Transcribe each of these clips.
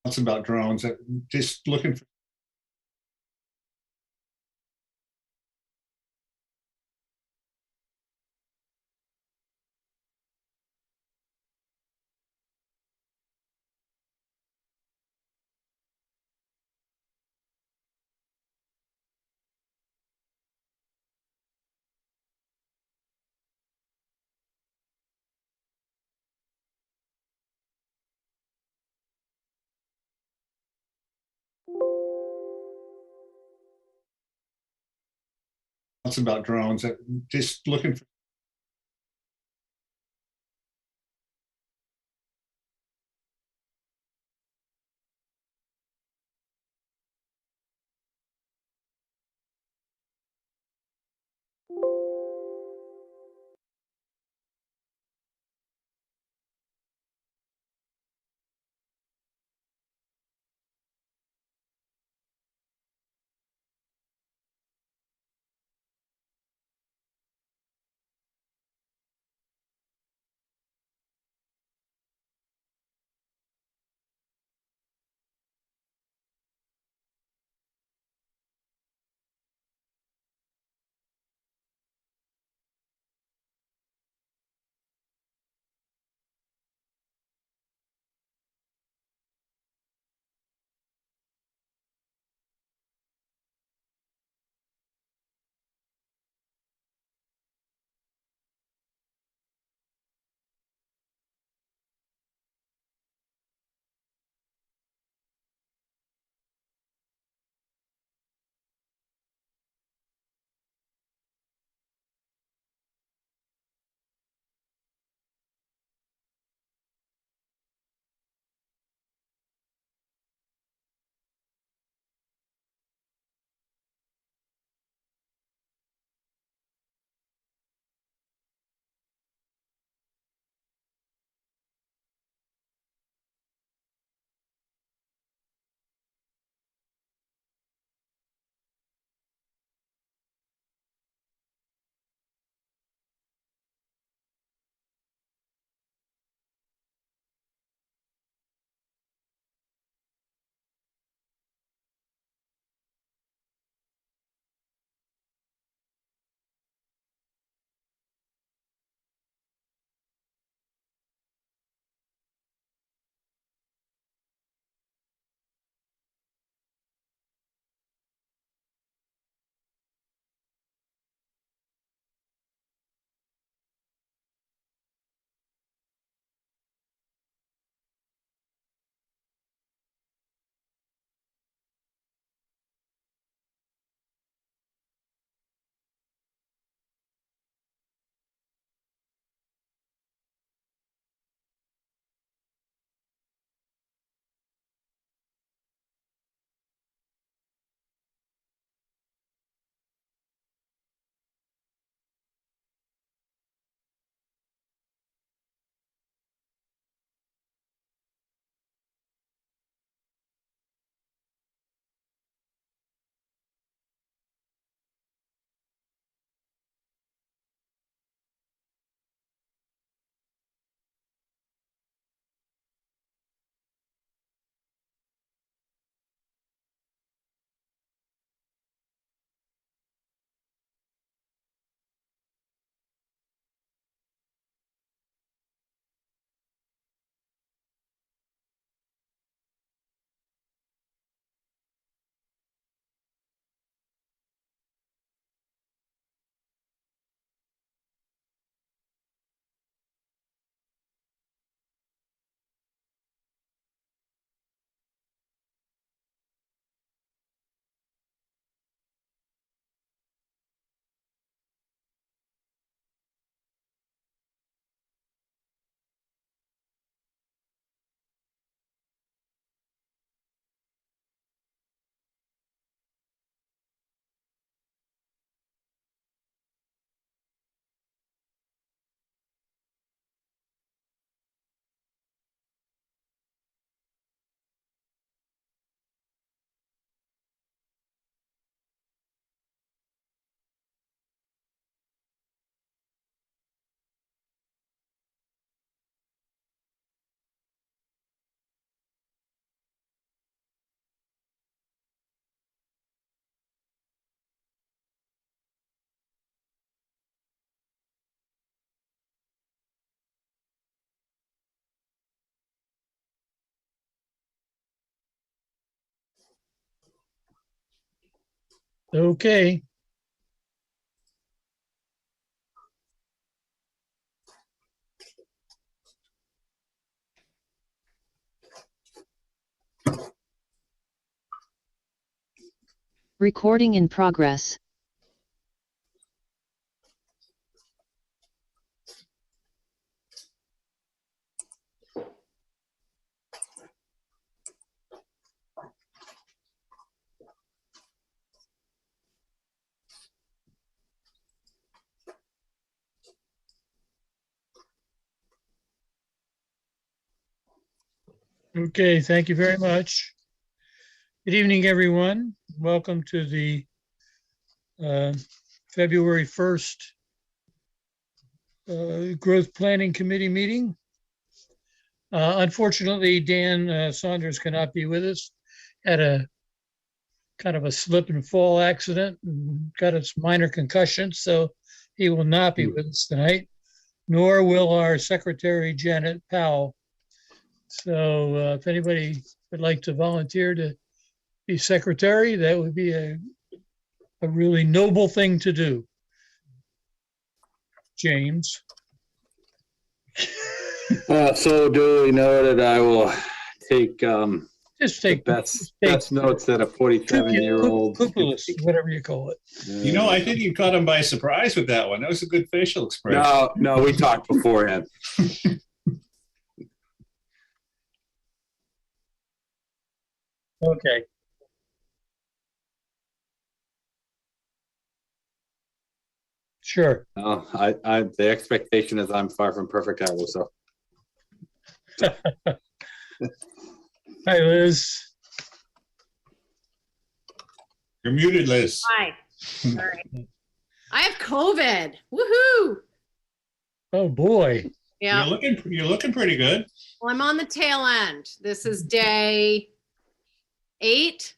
It's about drones. Just looking for It's about drones. Just looking for Okay. Recording in progress. Okay, thank you very much. Good evening, everyone. Welcome to the February 1st Growth Planning Committee meeting. Unfortunately, Dan Saunders cannot be with us. Had a kind of a slip and fall accident and got a minor concussion, so he will not be with us tonight, nor will our secretary, Janet Powell. So if anybody would like to volunteer to be secretary, that would be a really noble thing to do. James. So duly noted. I will take Just take best notes that a 47-year-old. whatever you call it. You know, I think you caught him by surprise with that one. That was a good facial expression. No, we talked beforehand. Okay. Sure. No, the expectation is I'm far from perfect either. So. Hi, Liz. You're muted, Liz. Hi. All right. I have COVID. Woohoo! Oh boy. Yeah. You're looking pretty good. Well, I'm on the tail end. This is day 8.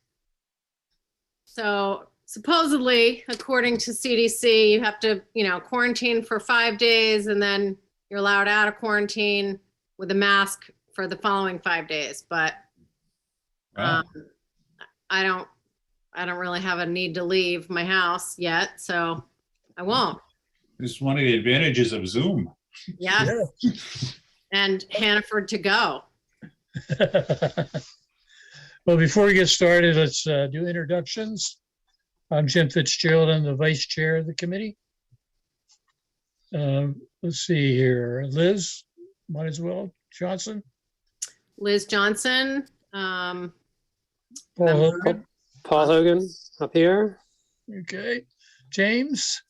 So supposedly, according to CDC, you have to, quarantine for 5 days, and then you're allowed out of quarantine with a mask for the following 5 days. But Wow. I don't really have a need to leave my house yet, so I won't. This is one of the advantages of Zoom. Yes. And Hannaford to go. Well, before we get started, let's do introductions. I'm Jim Fitzgerald. I'm the vice chair of the committee. Let's see here. Liz, might as well. Johnson. Liz Johnson. Paul Hogan. Paul Hogan up here. Okay. James.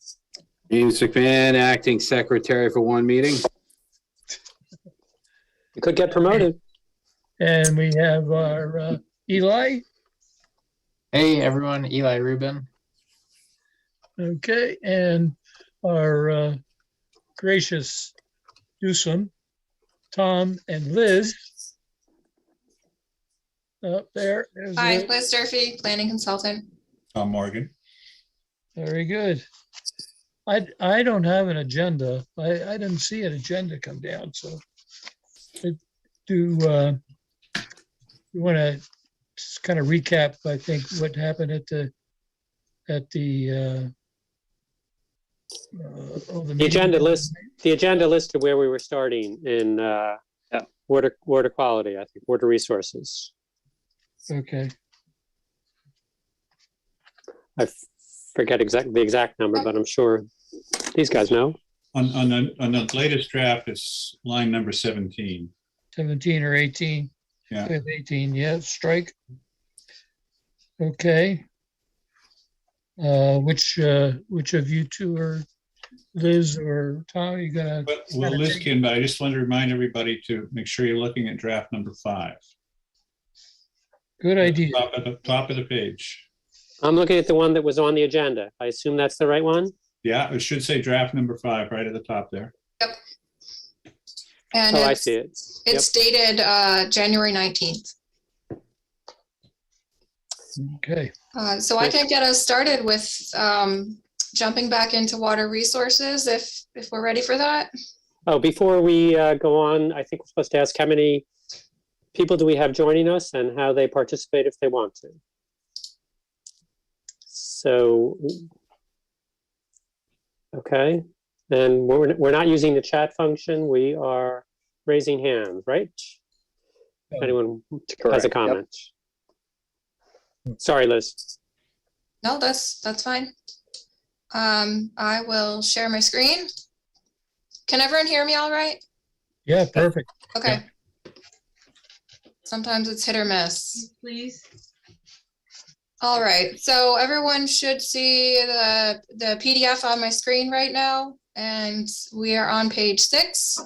James McMahon, acting secretary for one meeting. You could get promoted. And we have our Eli. Hey everyone, Eli Rubin. Okay. And our gracious Newsome, Tom and Liz. Up there. Hi, Liz Durfee, planning consultant. Tom Morgan. Very good. I don't have an agenda. I didn't see an agenda come down. So do you want to kind of recap, I think, what happened at the agenda list. The agenda listed where we were starting in water quality, I think, water resources. Okay. I forget the exact number, but I'm sure these guys know. On the latest draft, it's line number 17. 17 or 18. Yeah. 18, yeah, strike. Okay. Which of you two are Liz or Tom? You gonna? Well, Liz can, but I just want to remind everybody to make sure you're looking at draft number 5. Good idea. At the top of the page. I'm looking at the one that was on the agenda. I assume that's the right one. Yeah, it should say draft number 5 right at the top there. Yep. And I see it. It's dated January 19th. Okay. So I can get us started with jumping back into water resources if we're ready for that. Oh, before we go on, I think we're supposed to ask how many people do we have joining us and how they participate if they want to. So, okay, and we're not using the chat function. We are raising hands, right? If anyone has Correct, a yep. comment. Sorry, Liz. No, that's fine. I will share my screen. Can everyone hear me all right? Yeah, perfect. Okay. Sometimes it's hit or miss. Please. All right, so everyone should see the PDF on my screen right now, and we are on page 6,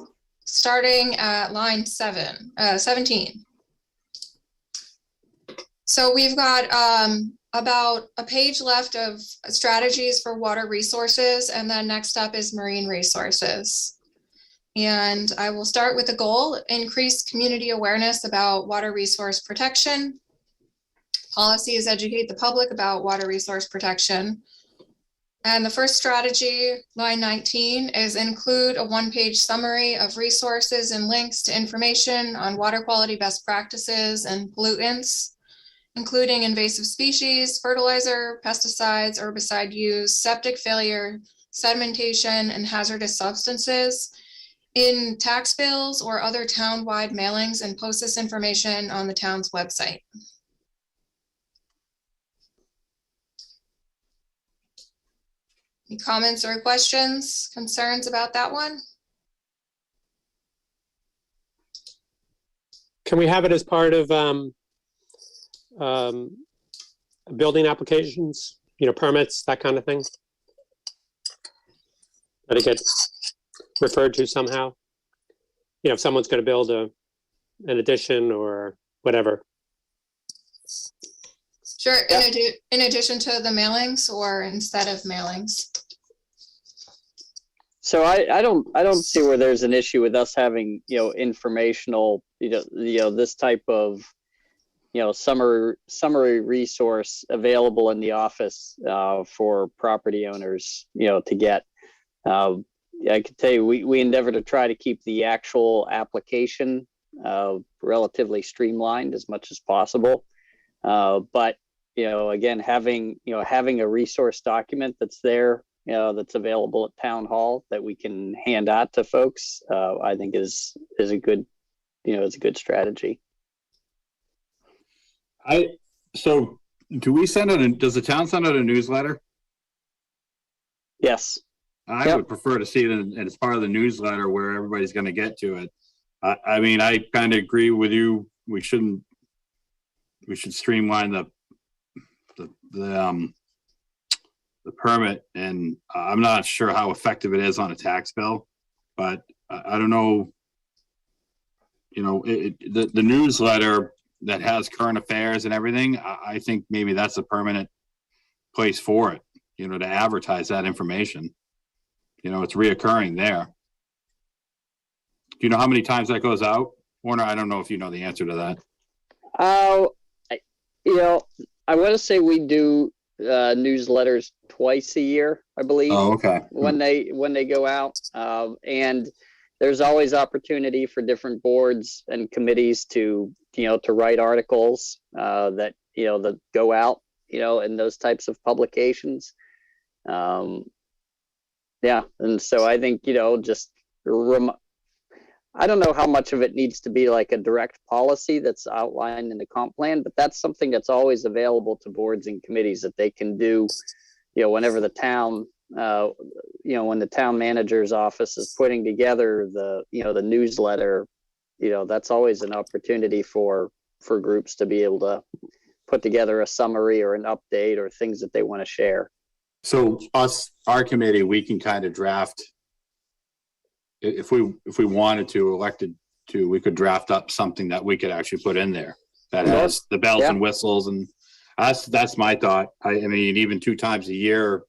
starting at line 17. So we've got about a page left of strategies for water resources, and then next up is marine resources. And I will start with the goal: increase community awareness about water resource protection. Policies educate the public about water resource protection. And the first strategy, line 19, is include a one-page summary of resources and links to information on water quality best practices and pollutants, including invasive species, fertilizer, pesticides, herbicide use, septic failure, sedimentation, and hazardous substances in tax bills or other town-wide mailings, and post this information on the town's website. Any comments or questions, concerns about that one? Can we have it as part of building applications, permits, that kind of thing? Let it get referred to somehow? If someone's going to build an addition or whatever. Sure, in addition to the mailings or instead of mailings? So I don't see where there's an issue with us having, informational, this type of, summary resource available in the office for property owners, to get. I could tell you, we endeavor to try to keep the actual application relatively streamlined as much as possible. But, again, having a resource document that's there, that's available at town hall that we can hand out to folks, I think is a good, is a good strategy. So do we send out, does the town send out a newsletter? Yes. I would prefer to see it as part of the newsletter where everybody's going to get to it. I mean, I kind of agree with you. We should streamline the permit, and I'm not sure how effective it is on a tax bill, but I don't know. The newsletter that has current affairs and everything, I think maybe that's a permanent place for it, to advertise that information. It's reoccurring there. Do you know how many times that goes out, Warner? I don't know if you know the answer to that. I want to say we do newsletters twice a year, I believe. Oh, okay. When they go out, and there's always opportunity for different boards and committees to write articles that go out, in those types of publications. Yeah, and so I think I don't know how much of it needs to be like a direct policy that's outlined in the comp plan, but that's something that's always available to boards and committees that they can do, whenever the town, when the town manager's office is putting together the newsletter, that's always an opportunity for groups to be able to put together a summary or an update or things that they want to share. So our committee, we can kind of draft, if we wanted to, elected to, we could draft up something that we could actually put in there that has the bells and whistles, and that's my thought. I mean, even 2 times a year,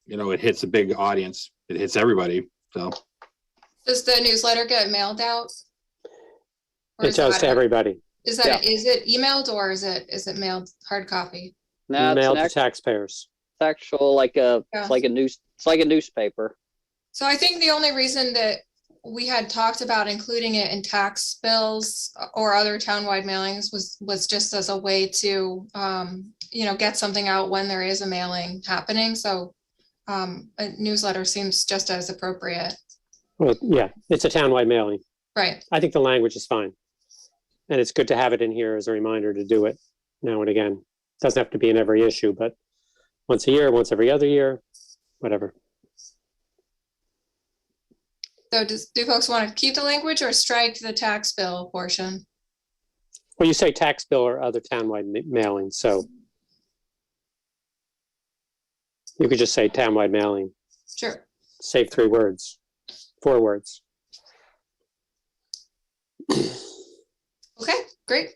it hits a big audience. It hits everybody. So Does the newsletter get mailed out? Or It does to everybody. Is it emailed or is it mailed hard copy? No, Mailed to taxpayers. It's actual it's like a newspaper. So I think the only reason that we had talked about including it in tax bills or other townwide mailings was just as a way to get something out when there is a mailing happening. So a newsletter seems just as appropriate. Well, yeah, it's a townwide mailing. Right. I think the language is fine. And it's good to have it in here as a reminder to do it now and again. Doesn't have to be in every issue, but once a year, once every other year, whatever. So do folks want to keep the language or strike the tax bill portion? Well, you say tax bill or other townwide mailing, so you could just say townwide mailing. Sure. Save 4 words. Okay, great.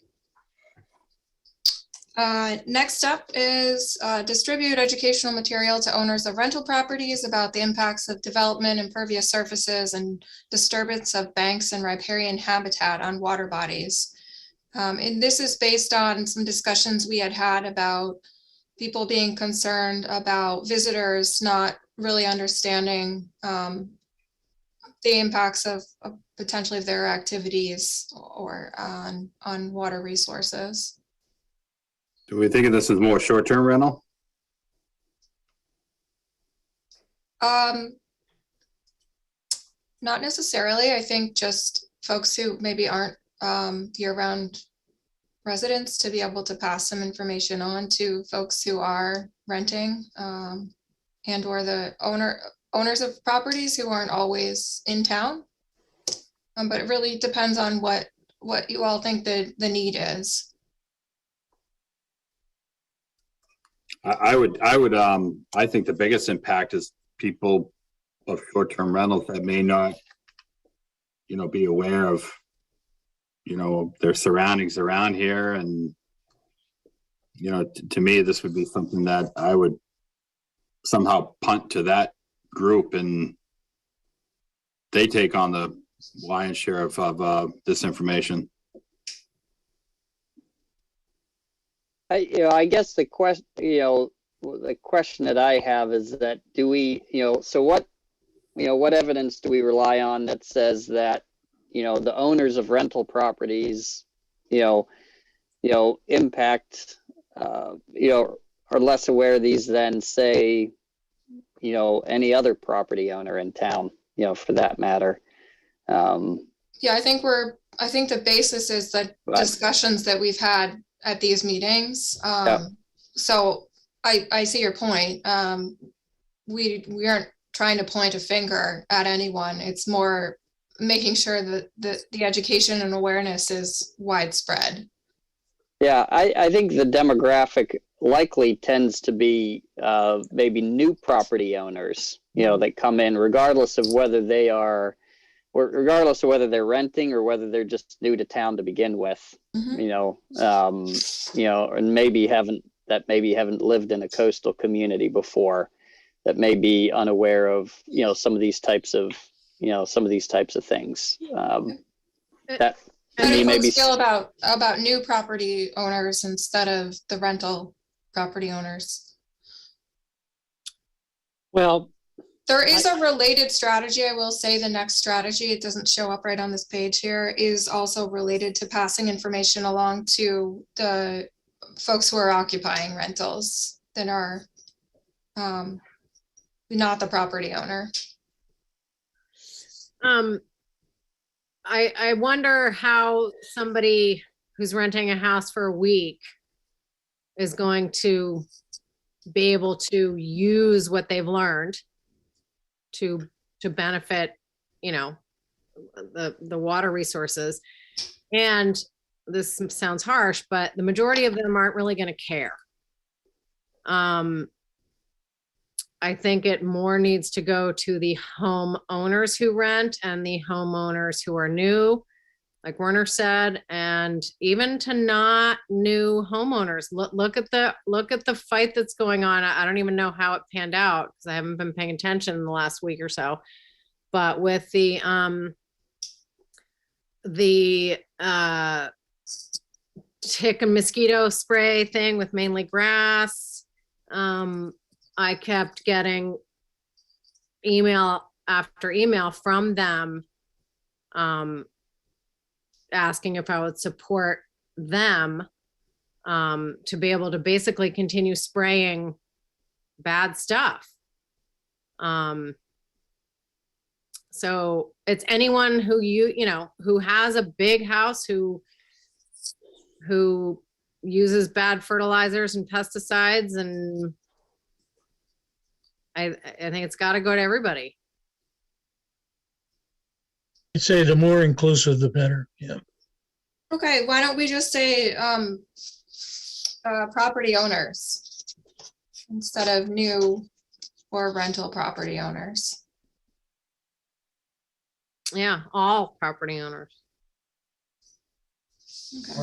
Next up is distribute educational material to owners of rental properties about the impacts of development, impervious surfaces, and disturbance of banks and riparian habitat on water bodies. And this is based on some discussions we had about people being concerned about visitors not really understanding the impacts of potentially their activities or on water resources. Do we think of this as more short-term rental? Not necessarily. I think just folks who maybe aren't year-round residents to be able to pass some information on to folks who are renting and or the owners of properties who aren't always in town. But it really depends on what you all think the need is. I think the biggest impact is people of short-term rentals that may not, be aware of, their surroundings around here. And, to me, this would be something that I would somehow punt to that group, and they take on the lion's share of this information. I guess the question, the question that I have is that do we, so what evidence do we rely on that says that, the owners of rental properties, impact, are less aware of these than say, any other property owner in town, for that matter. Yeah, I think the basis is the discussions that we've had at these meetings. So I see your point. We aren't trying to point a finger at anyone. It's more making sure that the education and awareness is widespread. Yeah, I think the demographic likely tends to be maybe new property owners, that come in regardless of whether they are, or regardless of whether they're renting or whether they're just new to town to begin with, and maybe haven't lived in a coastal community before, that may be unaware of, some of these types of things. That How do you maybe feel about new property owners instead of the rental property owners? Well, there is a related strategy. I will say the next strategy, it doesn't show up right on this page here, is also related to passing information along to the folks who are occupying rentals that are not the property owner. I wonder how somebody who's renting a house for a week is going to be able to use what they've learned to benefit, the water resources. And this sounds harsh, but the majority of them aren't really going to care. I think it more needs to go to the homeowners who rent and the homeowners who are new, like Werner said, and even to not new homeowners. Look at the fight that's going on. I don't even know how it panned out because I haven't been paying attention in the last week or so. But with the tick and mosquito spray thing with mainly grass, I kept getting email after email from them asking if I would support them to be able to basically continue spraying bad stuff. So it's anyone who who has a big house, who uses bad fertilizers and pesticides, and I think it's got to go to everybody. I'd say the more inclusive, the better. Yeah. Okay, why don't we just say property owners instead of new or rental property owners? Yeah, all property owners. Okay.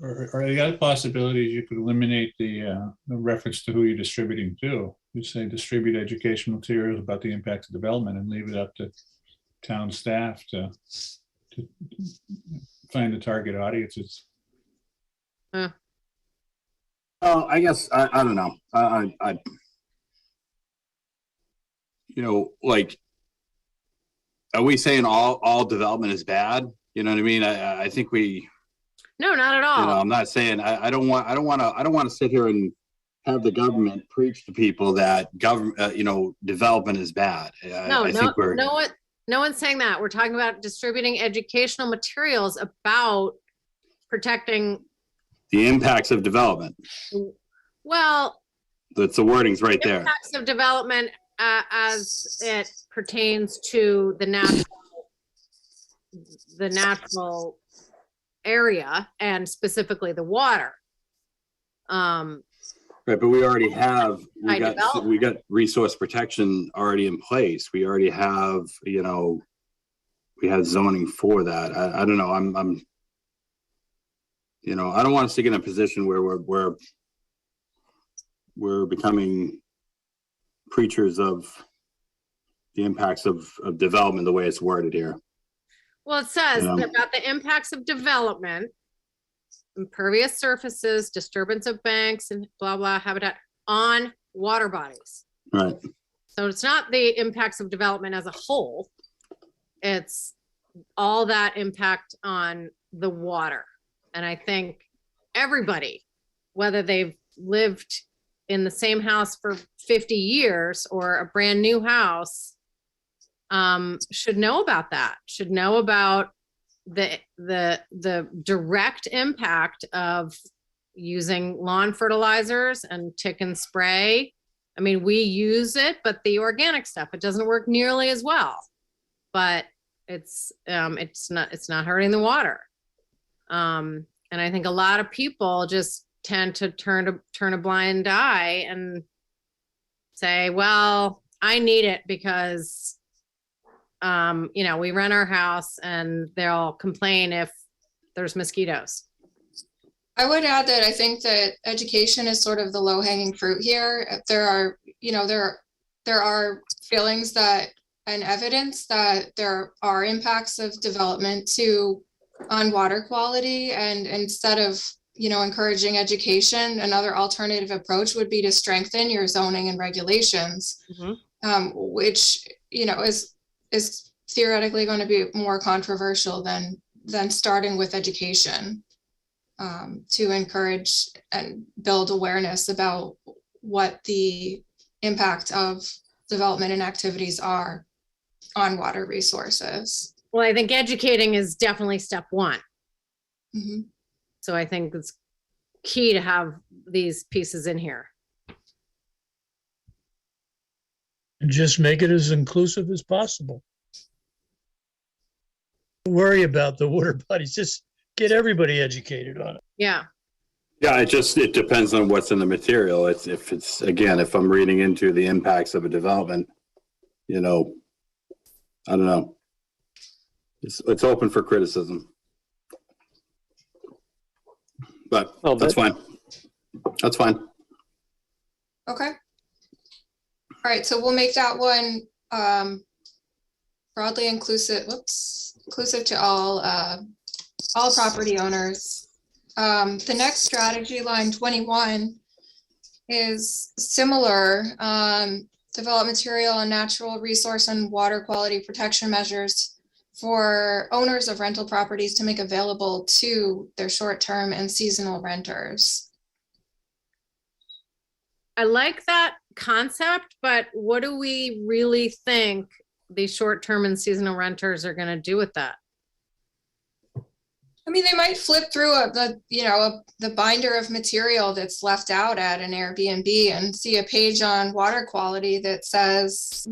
Or the other possibility is you could eliminate the reference to who you're distributing to. You say distribute educational materials about the impacts of development and leave it up to town staff to find the target audiences. I guess, I don't know. Like, are we saying all development is bad? You know what I mean? I think No, not at all. I'm not saying, I don't want to sit here and have the government preach to people that development is bad. No one's saying that. We're talking about distributing educational materials about protecting the impacts of development. Well, That's the wording's right there. Impacts of development as it pertains to the natural area, and specifically the water. Right, but we already have, we got resource protection already in place. We already have, we have zoning for that. I don't know, I don't want us to get in a position where we're becoming preachers of the impacts of development the way it's worded here. Well, it says about the impacts of development, impervious surfaces, disturbance of banks, and blah, blah, habitat on water bodies. Right. So it's not the impacts of development as a whole. It's all that impact on the water. And I think everybody, whether they've lived in the same house for 50 years or a brand new house, should know about that, should know about the direct impact of using lawn fertilizers and tick and spray. I mean, we use it, but the organic stuff, it doesn't work nearly as well, but it's not hurting the water. And I think a lot of people just tend to turn a blind eye and say, well, I need it because we rent our house and they'll complain if there's mosquitoes. I would add that I think that education is sort of the low hanging fruit here. There are feelings that and evidence that there are impacts of development on water quality, and instead of encouraging education, another alternative approach would be to strengthen your zoning and regulations, which is theoretically going to be more controversial than starting with education, to encourage and build awareness about what the impact of development and activities are on water resources. Well, I think educating is definitely step one. Mm-hmm. So I think it's key to have these pieces in here. And just make it as inclusive as possible. Don't worry about the water bodies, just get everybody educated on it. Yeah. Yeah, it depends on what's in the material. If I'm reading into the impacts of a development, I don't know. It's open for criticism. But that's fine. That's fine. Okay. All right, so we'll make that one broadly inclusive to all property owners. The next strategy, line 21, is similar. Develop material and natural resource and water quality protection measures for owners of rental properties to make available to their short-term and seasonal renters. I like that concept, but what do we really think the short-term and seasonal renters are gonna do with that? I mean, they might flip through the binder of material that's left out at an Airbnb and see a page on water quality that says,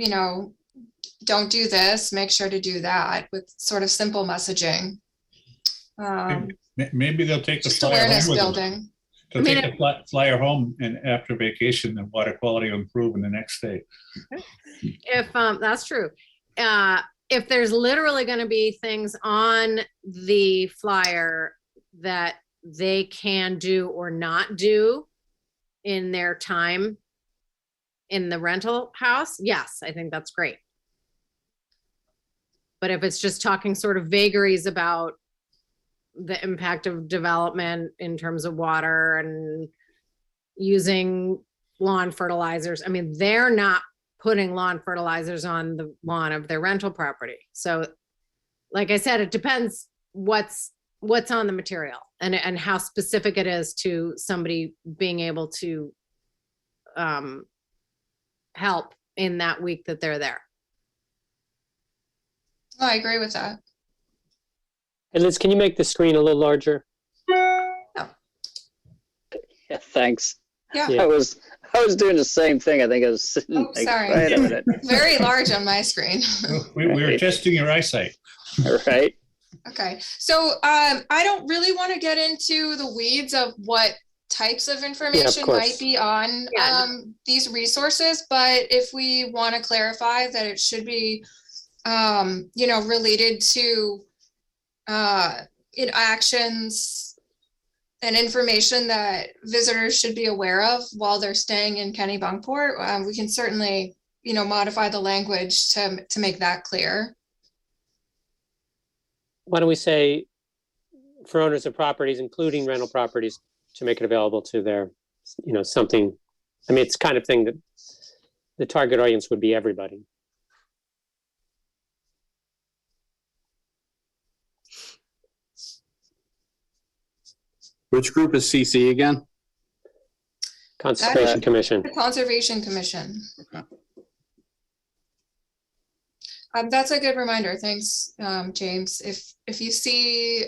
don't do this, make sure to do that, with sort of simple messaging. Maybe they'll take the Just flyer home awareness with them. building. They'll I mean, take the flyer home, and after vacation, the water quality will improve in the next day. If, that's true. If there's literally gonna be things on the flyer that they can do or not do in their time in the rental house, yes, I think that's great. But if it's just talking sort of vagaries about the impact of development in terms of water and using lawn fertilizers, I mean, they're not putting lawn fertilizers on the lawn of their rental property. So like I said, it depends what's on the material and how specific it is to somebody being able to help in that week that they're there. Oh, I agree with that. And Liz, can you make the screen a little larger? Yeah, thanks. Yeah. Yeah. I was doing the same thing. I think I was sitting Oh, like, sorry. wait a minute, Very large on my screen. We were testing your eyesight. right? Okay, so I don't really want to get into the weeds of what types of information course. might be on Yeah. these resources, but if we want to clarify that it should be related to actions and information that visitors should be aware of while they're staying in Kennebunkport, we can certainly modify the language to make that clear. Why don't we say for owners of properties, including rental properties, to make it available to their, something. I mean, it's kind of thing that the target audience would be everybody. Which group is CC again? Conservation Commission. The Conservation Commission. Okay. That's a good reminder. Thanks, James. If you see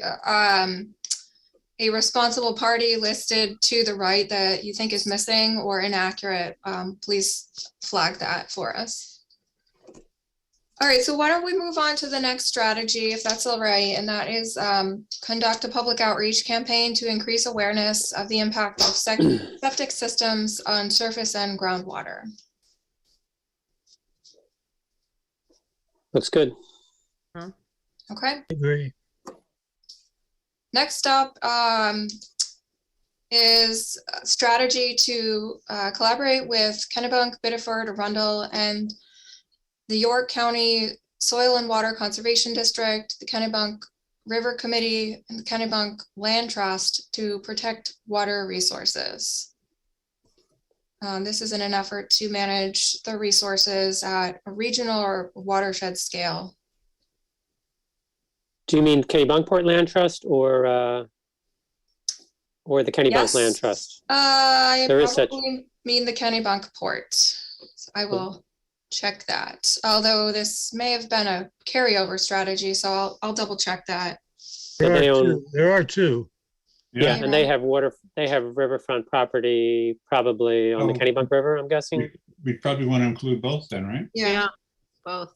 a responsible party listed to the right that you think is missing or inaccurate, please flag that for us. All right, so why don't we move on to the next strategy, if that's all right, and that is conduct a public outreach campaign to increase awareness of the impact of septic systems on surface and groundwater. Looks good. Okay. Agree. Next up is a strategy to collaborate with Kennebunk, Biddeford, Arundel, and the York County Soil and Water Conservation District, the Kennebunk River Committee, and the Kennebunk Land Trust to protect water resources. This is in an effort to manage the resources at a regional or watershed scale. Do you mean Kennebunkport Land Trust or the Kennebunk Yes. Land Trust? I There is such- probably mean the Kennebunkport. So I will check that. Although this may have been a carryover strategy, so I'll double check that. But they own- There are two. Yeah, Yeah. and they have riverfront property probably on the Oh. Kennebunk River, I'm guessing. We'd probably want to include both then, right? Yeah. Both.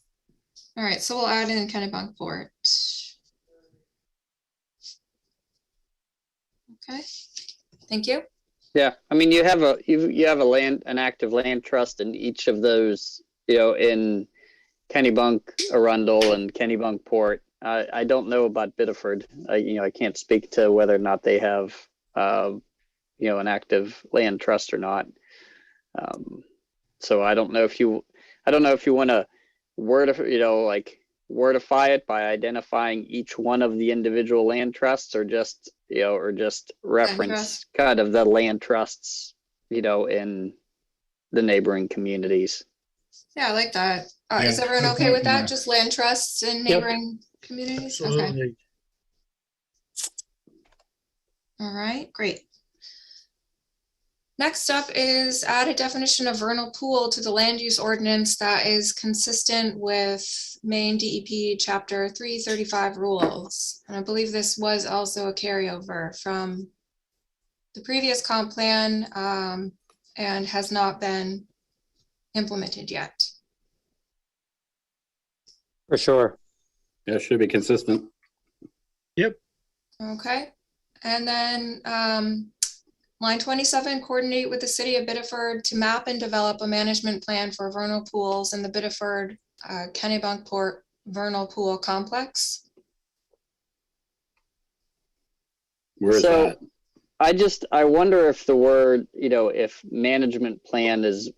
All right, so we'll add in Kennebunkport. Okay, thank you. Yeah, I mean, you have an active land trust in each of those, in Kennebunk, Arundel, and Kennebunkport. I don't know about Biddeford. I can't speak to whether or not they have, an active land trust or not. So I don't know if you want to wordify it by identifying each one of the individual land trusts, or just reference trust. kind of the land trusts, in the neighboring communities. Yeah, I like that. Yeah, Is everyone that's okay with fine, yeah. that? Just land trusts and Yep. neighboring communities? Okay. Absolutely. All right, great. Next up is add a definition of vernal pool to the land use ordinance that is consistent with Maine DEP Chapter 335 rules. And I believe this was also a carryover from the previous comp plan and has not been implemented yet. For sure. Yeah, it should be consistent. Okay, and then line 27, coordinate with the city of Biddeford to map and develop a management plan for vernal pools in the Biddeford Kennebunkport Vernal Pool Complex. Where is So- that? I wonder if the word, if management plan is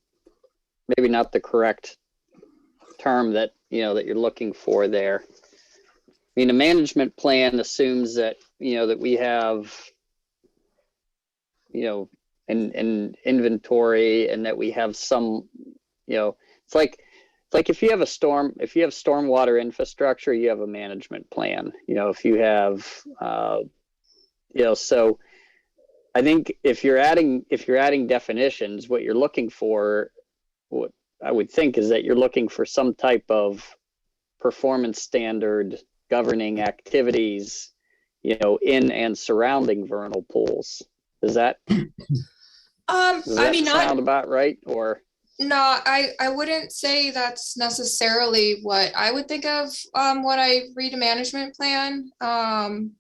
maybe not the correct term that, that you're looking for there. I mean, a management plan assumes that, that we have, an inventory and that we have some, it's like if you have stormwater infrastructure, you have a management plan. If you have, so I think if you're adding definitions, what you're looking for, what I would think is that you're looking for some type of performance standard governing activities, in and surrounding vernal pools. Does that sound about right? Or No, I wouldn't say that's necessarily what I would think of when I read a management plan. I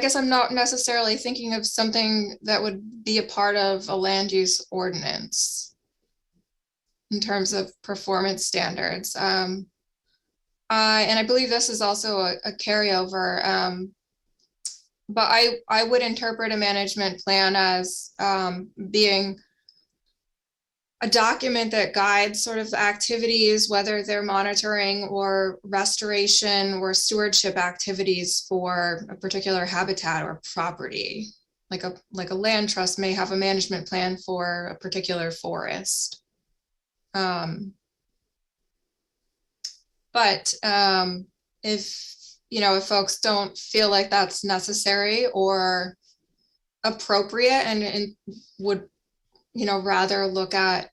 guess I'm not necessarily thinking of something that would be a part of a land use ordinance in terms of performance standards. And I believe this is also a carryover. But I would interpret a management plan as being a document that guides sort of activities, whether they're monitoring or restoration or stewardship activities for a particular habitat or property. Like a land trust may have a management plan for a particular forest. But if folks don't feel like that's necessary or appropriate and would rather look at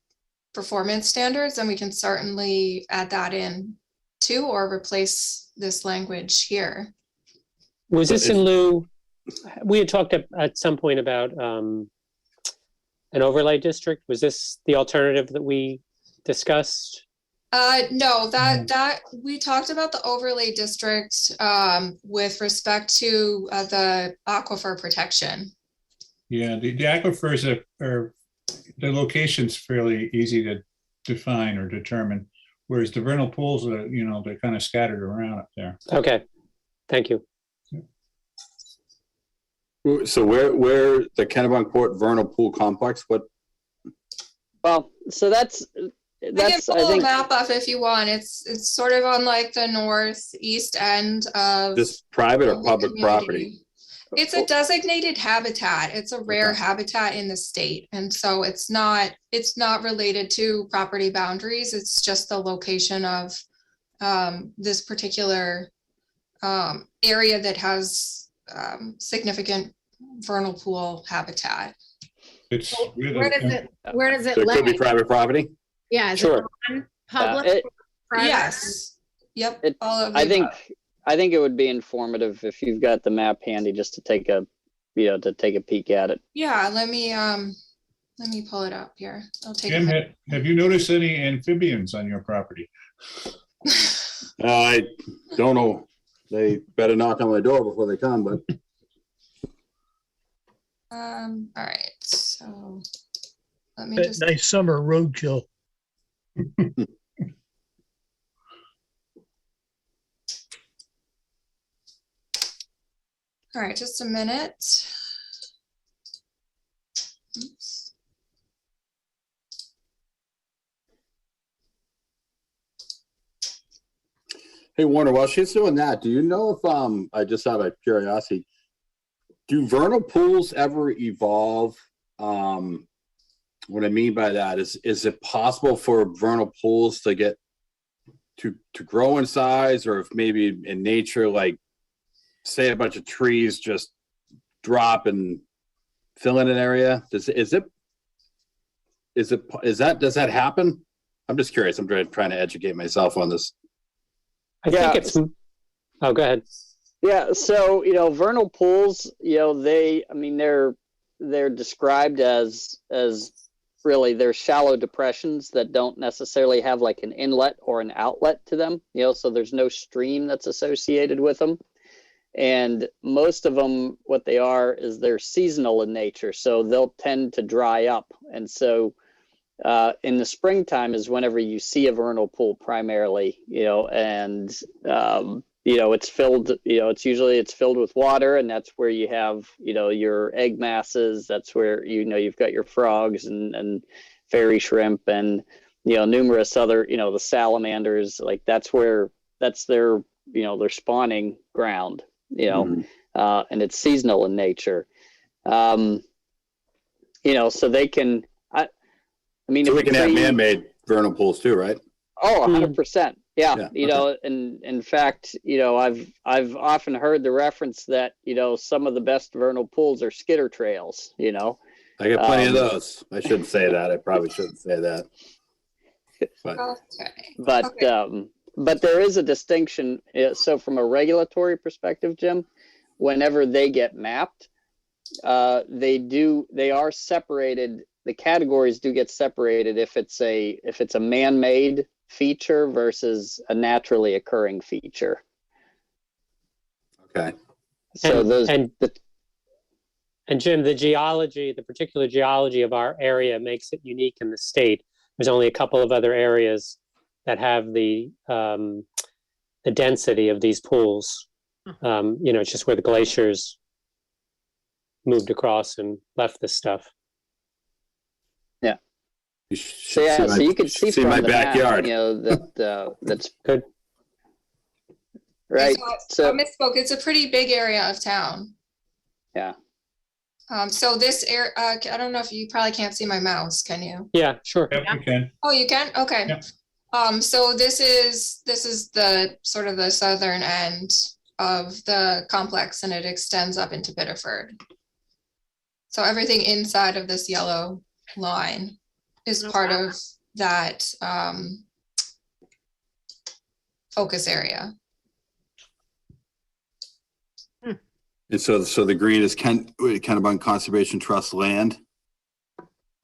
performance standards, then we can certainly add that in too, or replace this language here. Was this in lieu? We had talked at some point about an overlay district. Was this the alternative that we discussed? No, that we talked about the overlay district with respect to the aquifer protection. Yeah, the aquifers are the location's fairly easy to define or determine, whereas the vernal pools are, they're kind of scattered around up there. Okay, thank you. So where the Kennebunkport Vernal Pool Complex, what? Well, so that's I can pull a map up if you want. It's sort of on like the northeast end of This private or the public community. property? It's a designated habitat. It's a rare habitat in the state. And so it's not related to property boundaries. It's just the location of this particular area that has significant vernal pool habitat. It's Where does it So it could be lie? private property? Yeah, is Sure. it on public? private? Yes. Yep. It- all of the I think above. I think it would be informative if you've got the map handy just to take a peek at it. Yeah, let me pull it up here. I'll take Jim, a have you noticed any amphibians on your property? I don't know. They better knock on my door before they come, but all right, so let me That just, nice summer roadkill. all right, just a minute. Oops. hey, Warner, while she's doing that, do you know if, I just out of curiosity, do vernal pools ever evolve? What I mean by that is it possible for vernal pools to get to grow in size, or if maybe in nature, like say a bunch of trees just drop and fill in an area? Does that happen? I'm just curious. I'm trying to educate myself on this. I think it's, oh, go ahead. Yeah, so vernal pools, they're described as really they're shallow depressions that don't necessarily have like an inlet or an outlet to them. So there's no stream that's associated with them. And most of them, what they are is they're seasonal in nature, so they'll tend to dry up. And so in the springtime is whenever you see a vernal pool primarily, and it's filled, it's filled with water, and that's where you have, your egg masses. That's where, you've got your frogs and fairy shrimp and, numerous other, the salamanders, like that's their, their spawning ground, and it's seasonal in nature. So they can, so we can have man-made vernal pools too, right? Oh, 100%. Yeah. Okay. And in fact, I've often heard the reference that, some of the best vernal pools are skidder trails, I got plenty of those. I shouldn't say that. I probably shouldn't say that. But, but there is a distinction. So from a regulatory perspective, Jim, whenever they get mapped, they are separated. The categories do get separated if it's a man-made feature versus a naturally occurring feature. Okay. So and Jim, the particular geology of our area makes it unique in the state. There's only a couple of other areas that have the density of these pools. It's just where the glaciers moved across and left this stuff. So you can see from my the backyard. Map, that's good. Right. So I misspoke. It's a pretty big area of town. Yeah. So this area, I don't know if you probably can't see my mouse. Can you? Yeah, sure. Yep, we can. Oh, you can? Okay. Yep. So this is the sort of the southern end of the complex, and it extends up into Biddeford. So everything inside of this yellow line is part of that focus area. And so the green is Kennebunk Conservation Trust land.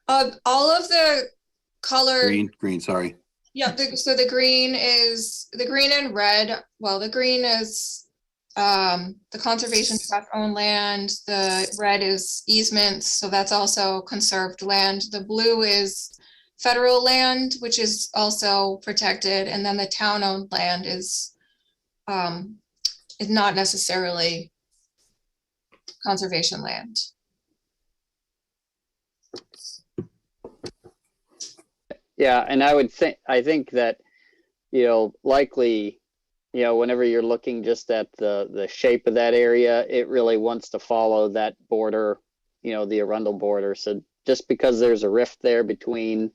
All of the colored Green, sorry. Yeah, so the green and red. Well, the green is the Conservation Trust owned land. The red is easements, so that's also conserved land. The blue is federal land, which is also protected, and then the town owned land is not necessarily conservation land. Yeah, and I think that, likely, whenever you're looking just at the shape of that area, it really wants to follow that border, the Arundel border. So just because there's a rift there between,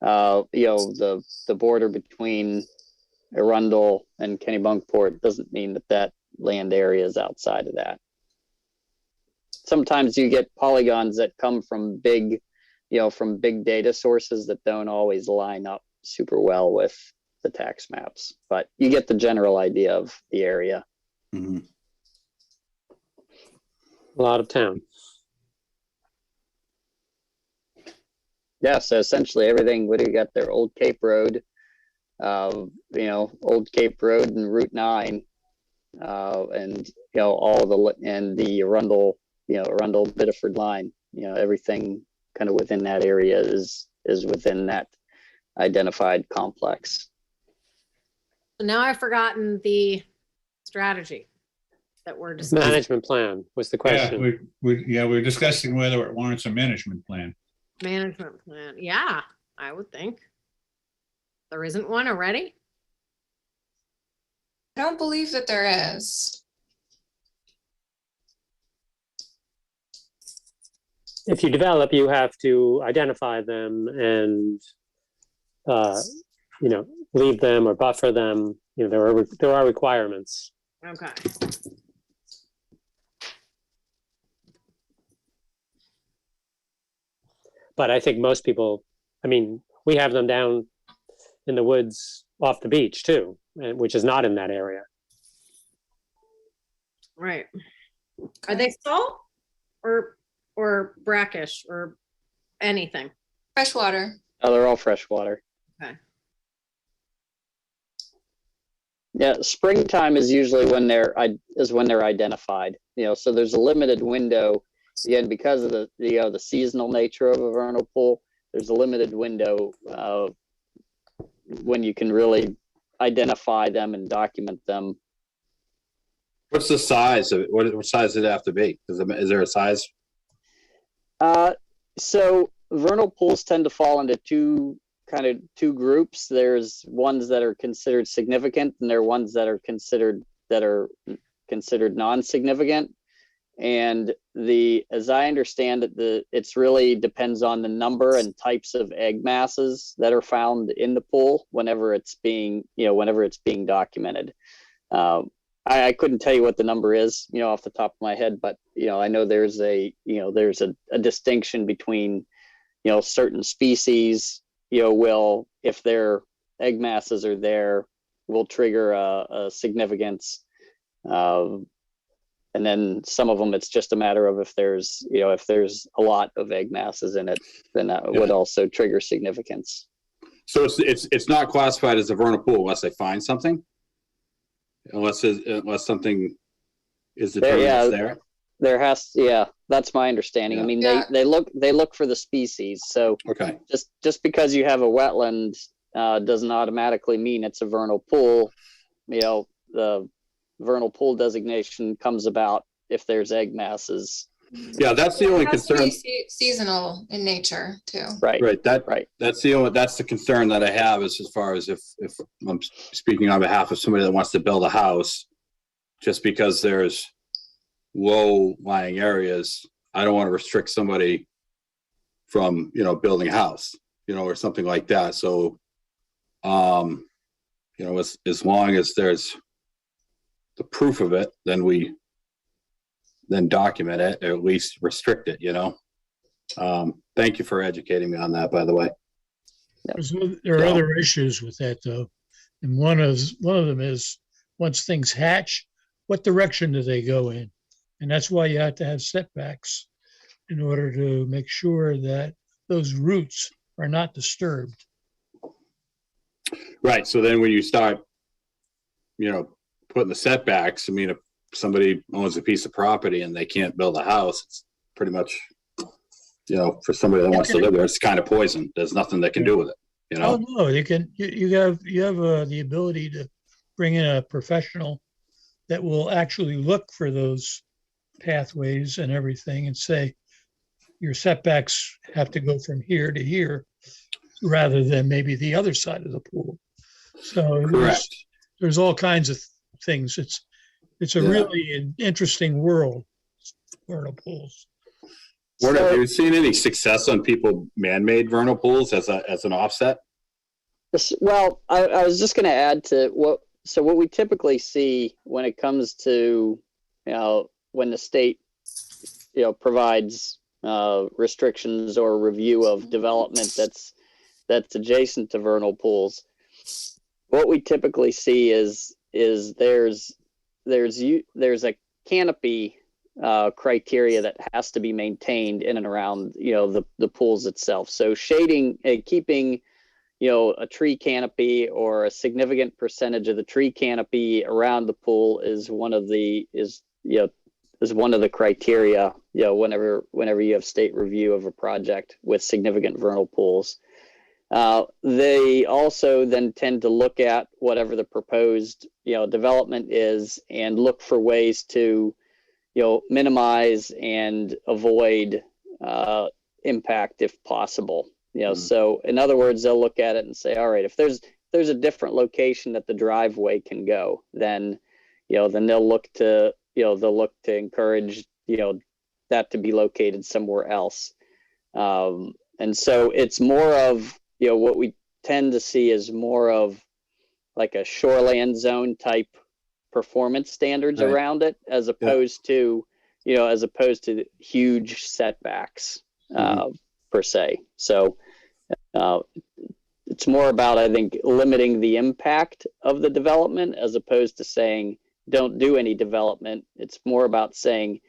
the border between Arundel and Kennebunkport doesn't mean that land area is outside of that. Sometimes you get polygons that come from big data sources that don't always line up super well with the tax maps, but you get the general idea of the area. Mm-hmm. A lot of town. Yeah, so essentially everything, what do you got there? Old Cape Road, Old Cape Road and Route 9, and the Arundel, Arundel Biddeford line, everything kind of within that area is within that identified complex. Now I've forgotten the strategy that we're discussing. Management plan was the question. We're discussing whether it warrants a management plan. Management plan. Yeah, I would think. There isn't one already? I don't believe that there is. If you develop, you have to identify them and leave them or buffer them. There are requirements. Okay. But I think most people, we have them down in the woods off the beach too, which is not in that area. Right. Are they salt or brackish or anything? Freshwater. Oh, they're all freshwater. Okay. Yeah, springtime is usually when they're identified. So there's a limited window. Again, because of the seasonal nature of a vernal pool, there's a limited window when you can really identify them and document them. What's the size of it? What size does it have to be? Is there a size? So vernal pools tend to fall into two groups. There's ones that are considered significant, and there are ones that are considered non-significant. And as I understand it, it's really depends on the number and types of egg masses that are found in the pool whenever it's being documented. I couldn't tell you what the number is, off the top of my head, but I know there's a distinction between, certain species, if their egg masses are there, will trigger a significance. And then some of them, it's just a matter of if there's a lot of egg masses in it, then that would also trigger significance. So it's not classified as a vernal pool unless they find something, unless something is determined it's there. There that's my understanding. Yeah. I mean, they look for the species. So Okay. Just because you have a wetland doesn't automatically mean it's a vernal pool. The vernal pool designation comes about if there's egg masses. Yeah, that's the only It has to concern. be seasonal in nature too. Right. That's the concern that I have is as far as if I'm speaking on behalf of somebody that wants to build a house, just because there's low lying areas, I don't want to restrict somebody from, building a house, or something like that. So, as long as there's the proof of it, then document it, or at least restrict it, Thank you for educating me on that, by the way. There are other issues with that though. And one of them is once things hatch, what direction do they go in? And that's why you have to have setbacks in order to make sure that those roots are not disturbed. Right. So then when you start, putting the setbacks, if somebody owns a piece of property and they can't build a house, it's pretty much, for somebody that wants to live there, it's kind of poison. There's nothing they can do with it, Oh no, you have the ability to bring in a professional that will actually look for those pathways and everything and say your setbacks have to go from here to here rather than maybe the other side of the pool. So there's all kinds of things. It's a really interesting world, vernal pools. Have you seen any success on people man-made vernal pools as an offset? Well, I was just going to add to what we typically see when it comes to, when the state, provides restrictions or review of development that's adjacent to vernal pools. What we typically see is there's a canopy criteria that has to be maintained in and around the pools itself. So shading, keeping a tree canopy or a significant percentage of the tree canopy around the pool is one of the criteria whenever you have state review of a project with significant vernal pools. They also then tend to look at whatever the proposed development is and look for ways to minimize and avoid impact if possible. So in other words, they'll look at it and say, all right, if there's a different location that the driveway can go, then they'll look to encourage that to be located somewhere else. And so it's more of what we tend to see as more of like a shoreland zone type performance standards Right. around it, as opposed to, as opposed to huge setbacks per se. So it's more about, I think, limiting the impact of the development as opposed to saying don't do any development. It's more about saying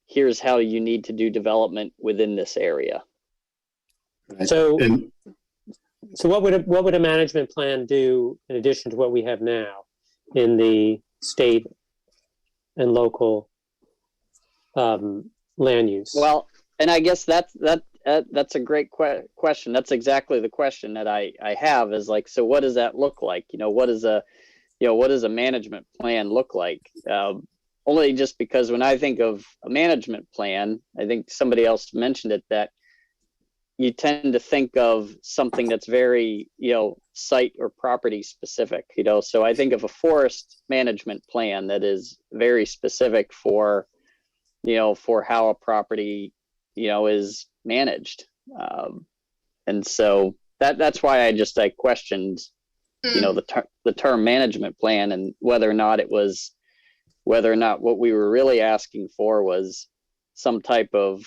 here's how you need to do development within this area. Right. So, And so what would a management plan do in addition to what we have now in the state and local land use? Well, and I guess that's a great question. That's exactly the question that I have, is like, so what does that look like? What does a management plan look like? Only just because when I think of a management plan, I think somebody else mentioned it, that you tend to think of something that's very, site or property specific, so I think of a forest management plan that is very specific for how a property, is managed. And so that's why I questioned, the term management plan, and whether or not what we were really asking for was some type of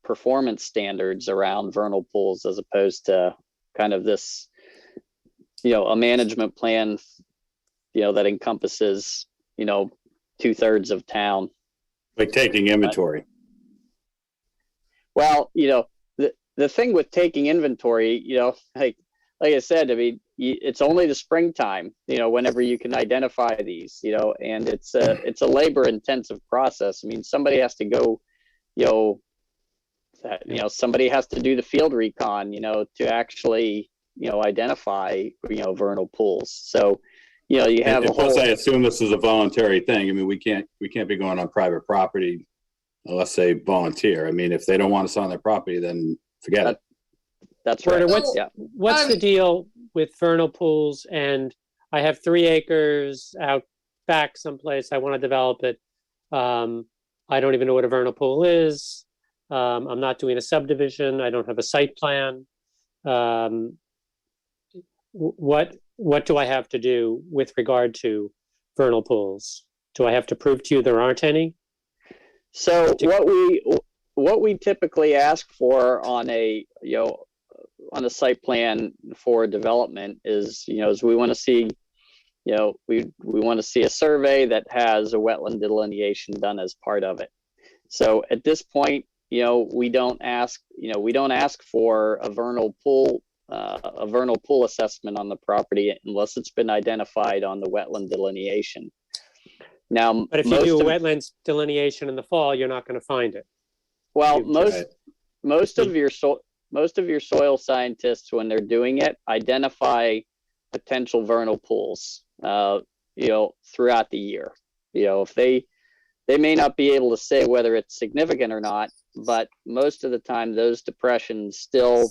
performance standards around vernal pools, as opposed to kind of this, a management plan, that encompasses, 2/3 of town. like taking inventory. Well, the thing with taking inventory, like I said, I mean, it's only the springtime, whenever you can identify these, and it's a labor intensive process. I mean, somebody has to go, somebody has to do the field recon, to actually, identify, vernal pools. So, you have And a plus, whole, I assume this is a voluntary thing. I mean, we can't be going on private property unless they volunteer. I mean, if they don't want us on their property, then forget it. that's right. Werner, what's the deal with vernal pools? And I have 3 acres out back someplace. I want to develop it. I don't even know what a vernal pool is. I'm not doing a subdivision. I don't have a site plan. What do I have to do with regard to vernal pools? Do I have to prove to you there aren't any? So what we typically ask for on a site plan for development is, is we want to see, we want to see a survey that has a wetland delineation done as part of it. So at this point, we don't ask for a vernal pool assessment on the property unless it's been identified on the wetland delineation. Now, but if you do a wetlands delineation in the fall, you're not going to find it. Well, most of your soil scientists, when they're doing it, identify potential vernal pools, throughout the year. If they may not be able to say whether it's significant or not, but most of the time those depressions still,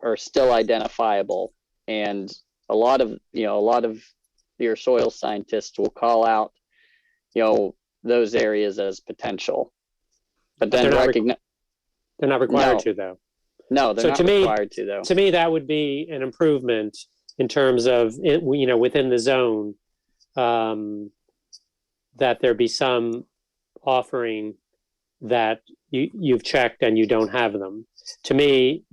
are still identifiable. And a lot of your soil scientists will call out, those areas as potential. But then they're not required to, though. No, they're not required to, though. To me, that would be an improvement in terms of, within the zone, that there be some offering that you've checked and you don't have them. To me,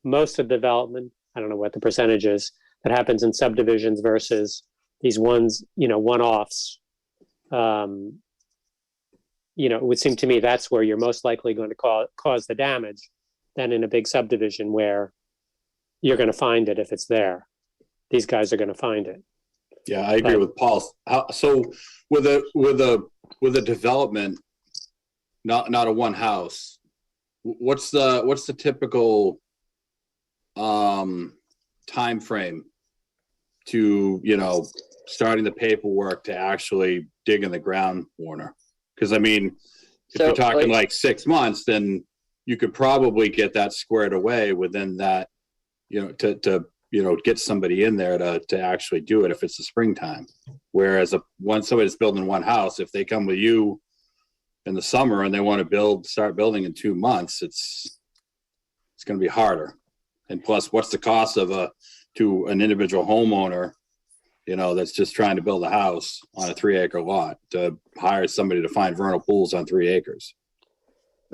most of the development, I don't know what the percentage is, that happens in subdivisions versus these ones, one-offs. It would seem to me that's where you're most likely going to cause the damage than in a big subdivision where you're going to find it if it's there. These guys are going to find it. Yeah, I agree with Paul. So with a development, not a one house, what's the typical time frame to starting the paperwork to actually dig in the ground, Warner? Because I mean, if you're talking like 6 months, then you could probably get that squared away within that, to get somebody in there to actually do it if it's the springtime. Whereas once somebody's building one house, if they come with you in the summer and they want to start building in 2 months, it's going to be harder. And plus, what's the cost of to an individual homeowner, you know, that's just trying to build a house on a 3-acre lot to hire somebody to find vernal pools on 3 acres?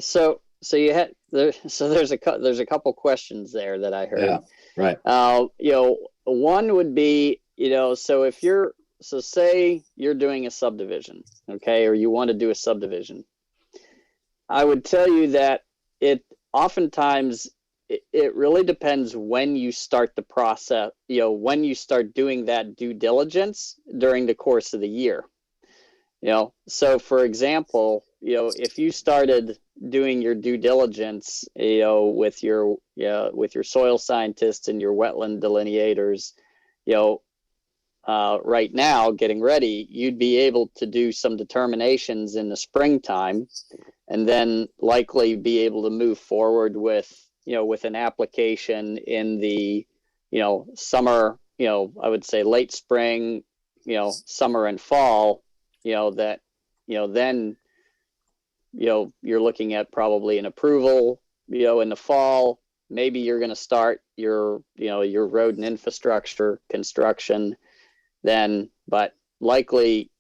So you had there's a couple questions there that I heard. Yeah, right. You know, one would be, you know, so say you're doing a subdivision, okay, or you want to do a subdivision. I would tell you that oftentimes it really depends when you start the process, you know, when you start doing that due diligence during the course of the year. You know, so for example, you know, if you started doing your due diligence, you know, with your soil scientists and your wetland delineators, you know, right now getting ready, you'd be able to do some determinations in the springtime, and then likely be able to move forward with, you know, with an application in the, you know, summer, you know, I would say late spring, you know, summer and fall, you know, that, you know, then, you know, you're looking at probably an approval, you know, in the fall. Maybe you're going to start your, you know, your road and infrastructure construction then, but likely,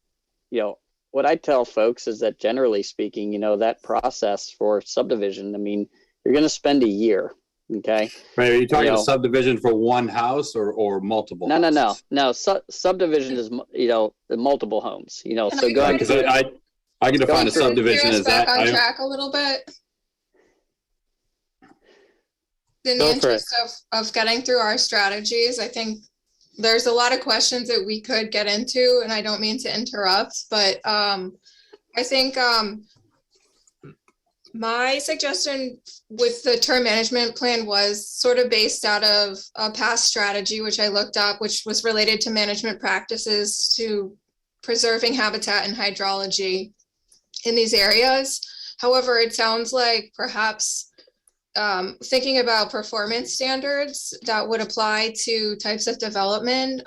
you know, what I tell folks is that generally speaking, you know, that process for subdivision, I mean, you're going to spend a year. Okay. Right. Are you talking You know, a subdivision for one house or multiple? No. Subdivision is, you know, the multiple homes, you know, Can so I- going Because through. I can define a through- subdivision Steer us as back that. on track a little bit. In the Go for it. interest of getting through our strategies, I think there's a lot of questions that we could get into, and I don't mean to interrupt, but I think my suggestion with the term management plan was sort of based out of a past strategy, which I looked up, which was related to management practices to preserving habitat and hydrology in these areas. However, it sounds like perhaps thinking about performance standards that would apply to types of development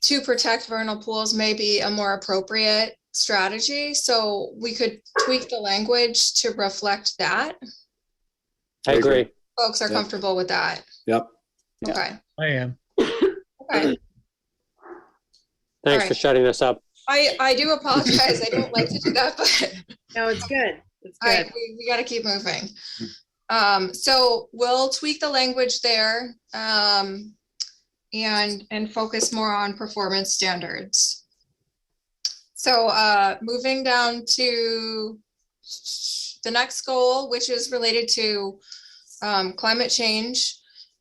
to protect vernal pools may be a more appropriate strategy. So we could tweak the language to reflect that. I agree. Folks are Yep. comfortable with that. Yep. Okay. I am. Okay. Thanks right. for shutting this up. I do apologize. I don't like to do that, but No, it's good. It's I, good. we got to keep moving. So we'll tweak the language there and focus more on performance standards. So moving down to the next goal, which is related to climate change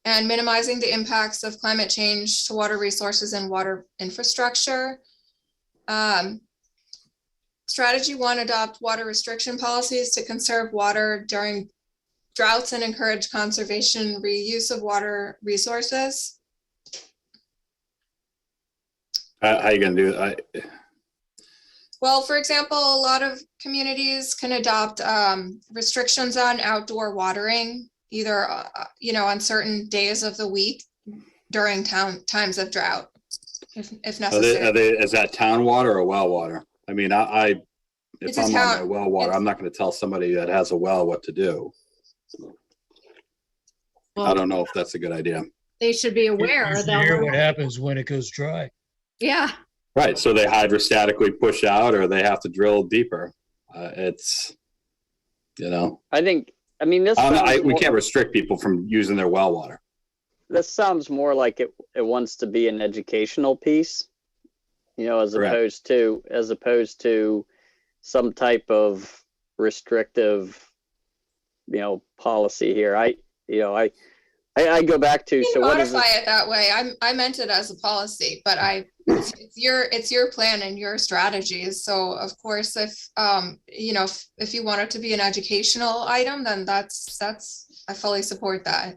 and minimizing the impacts of climate change to water resources and water infrastructure. Strategy 1, adopt water restriction policies to conserve water during droughts and encourage conservation reuse of water resources. How you gonna do it? Well, for example, a lot of communities can adopt restrictions on outdoor watering, either you know, on certain days of the week during times of drought, if necessary. Is that town water or well water? I mean, It's if a I'm on my town- well water, I'm not going to tell somebody that has a well what to do. I don't know if that's a good idea. They should be aware. Usually hear what happens when it goes dry. Yeah, Right. So they hydrostatically push out, or they have to drill deeper. It's, you know, I think, I mean, this we can't restrict people from using their well water. this sounds more like it wants to be an educational piece, you know, as Correct. opposed to some type of restrictive, you know, policy here. I go back to, You so can what is modify this? it that way. I meant it as a policy, but it's your plan and your strategies. So of course, if you know, if you want it to be an educational item, then that's I fully support that.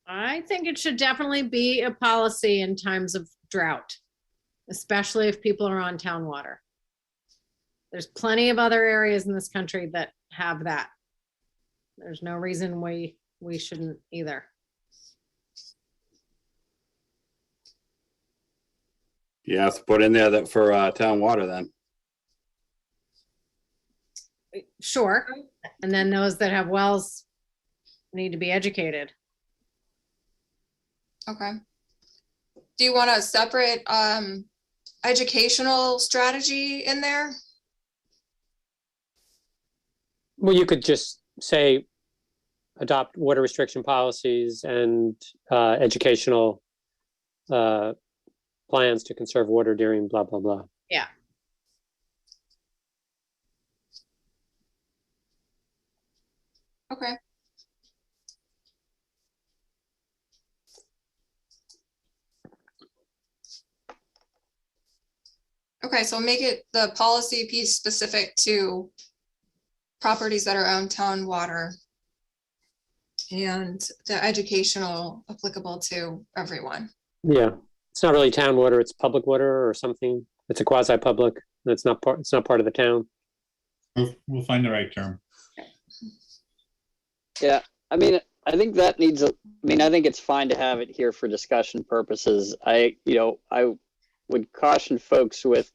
I think it should definitely be a policy in times of drought, especially if people are on town water. There's plenty of other areas in this country that have that. There's no reason we shouldn't either. You have to put in there that for town water then. Sure. And then those that have wells need to be educated. Okay. Do you want a separate educational strategy in there? Well, you could just say adopt water restriction policies and educational plans to conserve water during blah, blah, blah. Yeah. Okay. Okay, so make it the policy piece specific to properties that are owned town water. And the educational applicable to everyone. Yeah, it's not really town water, it's public water or something. It's a quasi-public, and it's not part of the town. We'll find the right term. Yeah, I mean, I think that needs I think it's fine to have it here for discussion purposes. I would caution folks with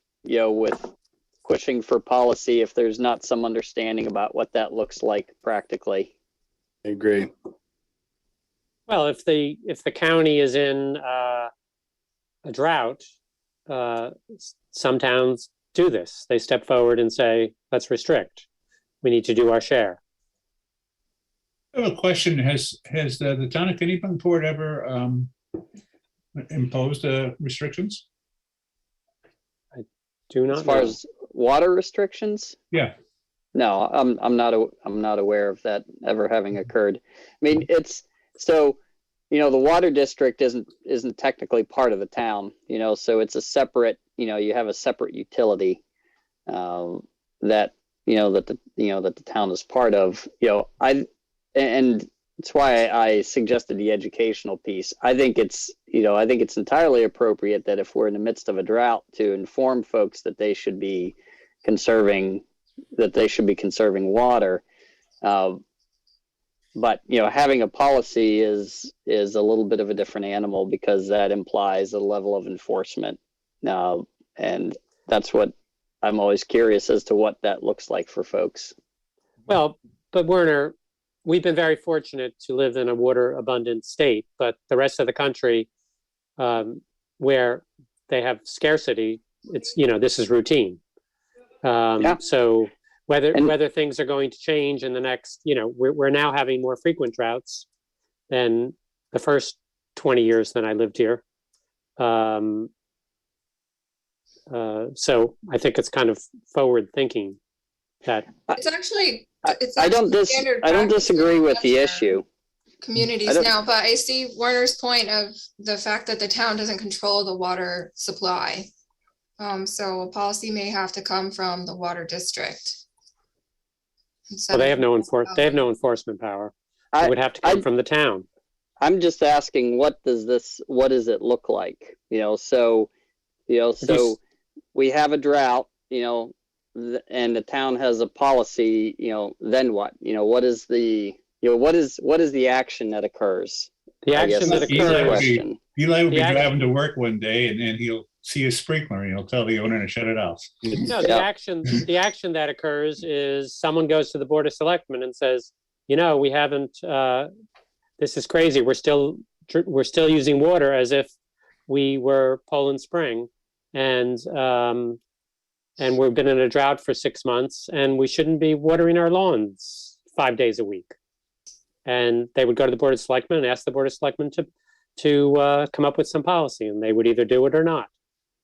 pushing for policy if there's not some understanding about what that looks like practically. I agree. Well, if the county is in a drought, some towns do this. They step forward and say, let's restrict. We need to do our share. I have a question. Has the town of Kennebunkport ever imposed restrictions? Do not As far know. as water restrictions, Yeah. no, I'm not aware of that ever having occurred. I mean, it's so, the water district isn't technically part of the town, so it's a separate, you have a separate utility that the town is part of. And it's why I suggested the educational piece. I think it's entirely appropriate that if we're in the midst of a drought, to inform folks that they should be conserving water. But having a policy is a little bit of a different animal, because that implies a level of enforcement. And that's what I'm always curious as to what that looks like for folks. Well, but Werner, we've been very fortunate to live in a water abundant state, but the rest of the country, where they have scarcity, it's, this is routine. Yeah. So whether things are going to change in the next, we're now having more frequent droughts than the first 20 years that I lived here. So I think it's kind of forward thinking that It's actually, I don't standard disagree with the practice for issue. communities now, but I see Werner's point of the fact that the town doesn't control the water supply. So a policy may have to come from the water district. well, they have no enforcement power. It would have to come from the town. I'm just asking, what does it look like? So we have a drought, and the town has a policy, then what? What is the action that occurs? The action that occurs. Eli will be driving to work one day, and then he'll see a sprinkler, and he'll tell the owner to shut it off. No, the action that occurs is someone goes to the Board of Selectmen and says, we haven't, this is crazy. We're still using water as if we were Poland Spring, and we've been in a drought for 6 months, and we shouldn't be watering our lawns 5 days a week. And they would go to the Board of Selectmen and ask the Board of Selectmen to come up with some policy, and they would either do it or not.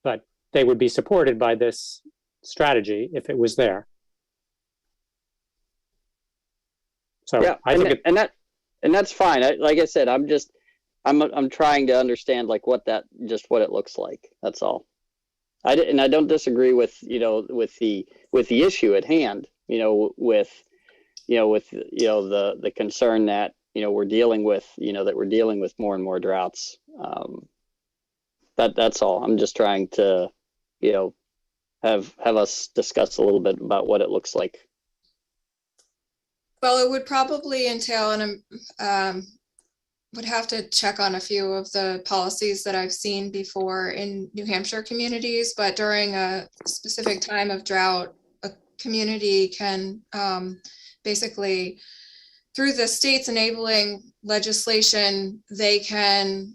But they would be supported by this strategy if it was there. So yeah, I think and that's fine. Like I said, I'm trying to understand what it looks like. That's all. I don't disagree with the issue at hand. With the concern that we're dealing with more and more droughts. That's all. I'm just trying to have us discuss a little bit about what it looks like. Well, it would probably entail, and would have to check on a few of the policies that I've seen before in New Hampshire communities, but during a specific time of drought, a community can basically, through the state's enabling legislation, they can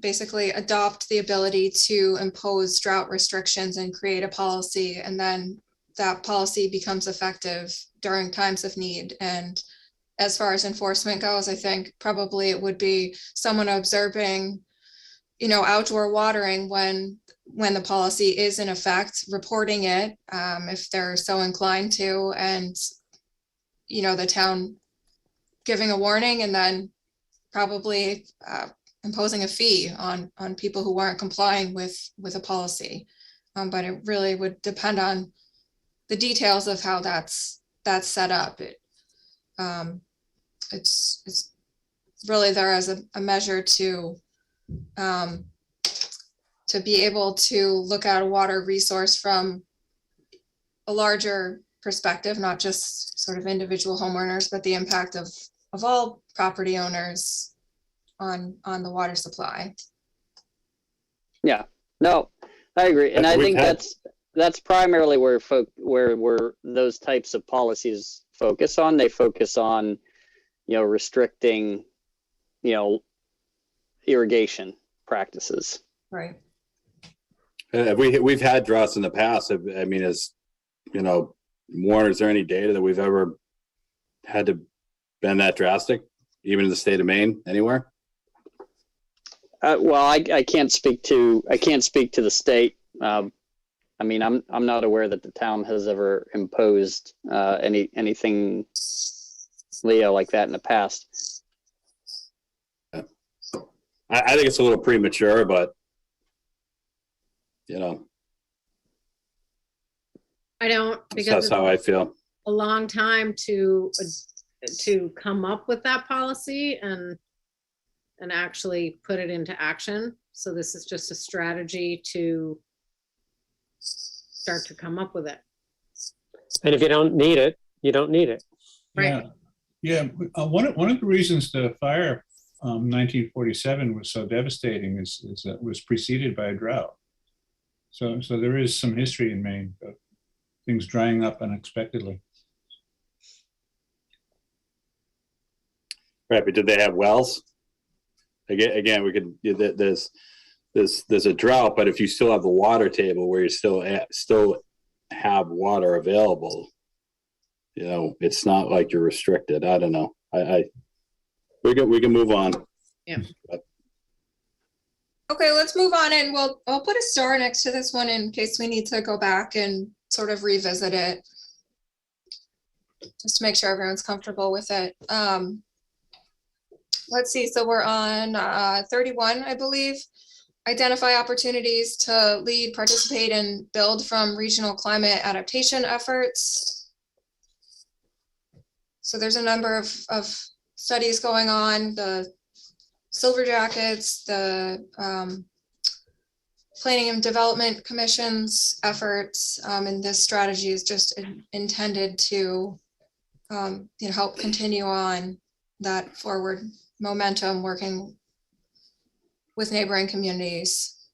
basically adopt the ability to impose drought restrictions and create a policy, and then that policy becomes effective during times of need. And as far as enforcement goes, I think probably it would be someone observing, outdoor watering when the policy is in effect, reporting it if they're so inclined to, and the town giving a warning, and then probably imposing a fee on people who aren't complying with a policy. But it really would depend on the details of how that's set up. It's really there as a measure to be able to look at a water resource from a larger perspective, not just sort of individual homeowners, but the impact of all property owners on the water supply. Yeah, no, I agree. And I think that's primarily where those types of policies focus on. They focus on, restricting, irrigation practices. Right. We've had droughts in the past. I mean, Warren, is there any data that we've ever had to been that drastic, even in the state of Maine, anywhere? Well, I can't speak to the state. I'm not aware that the town has ever imposed anything, Leo, like that in the past. I think it's a little premature, but I don't, because that's how I feel. a long time to come up with that policy and actually put it into action. So this is just a strategy to start to come up with it. And if you don't need it, you don't need it. Right. Yeah. One of the reasons the fire 1947 was so devastating is that it was preceded by a drought. So there is some history in Maine of things drying up unexpectedly. Right, but did they have wells? Again, we could. There's a drought, but if you still have the water table where you still have water available, it's not like you're restricted. I don't know. We can move on. Yeah. Okay, let's move on, and I'll put a star next to this one in case we need to go back and sort of revisit it, just to make sure everyone's comfortable with it. Let's see, so we're on 31, I believe. Identify opportunities to lead, participate, and build from regional climate adaptation efforts. So there's a number of studies going on, the Silver Jackets, the Planning and Development Commission's efforts, and this strategy is just intended to help continue on that forward momentum, working with neighboring communities.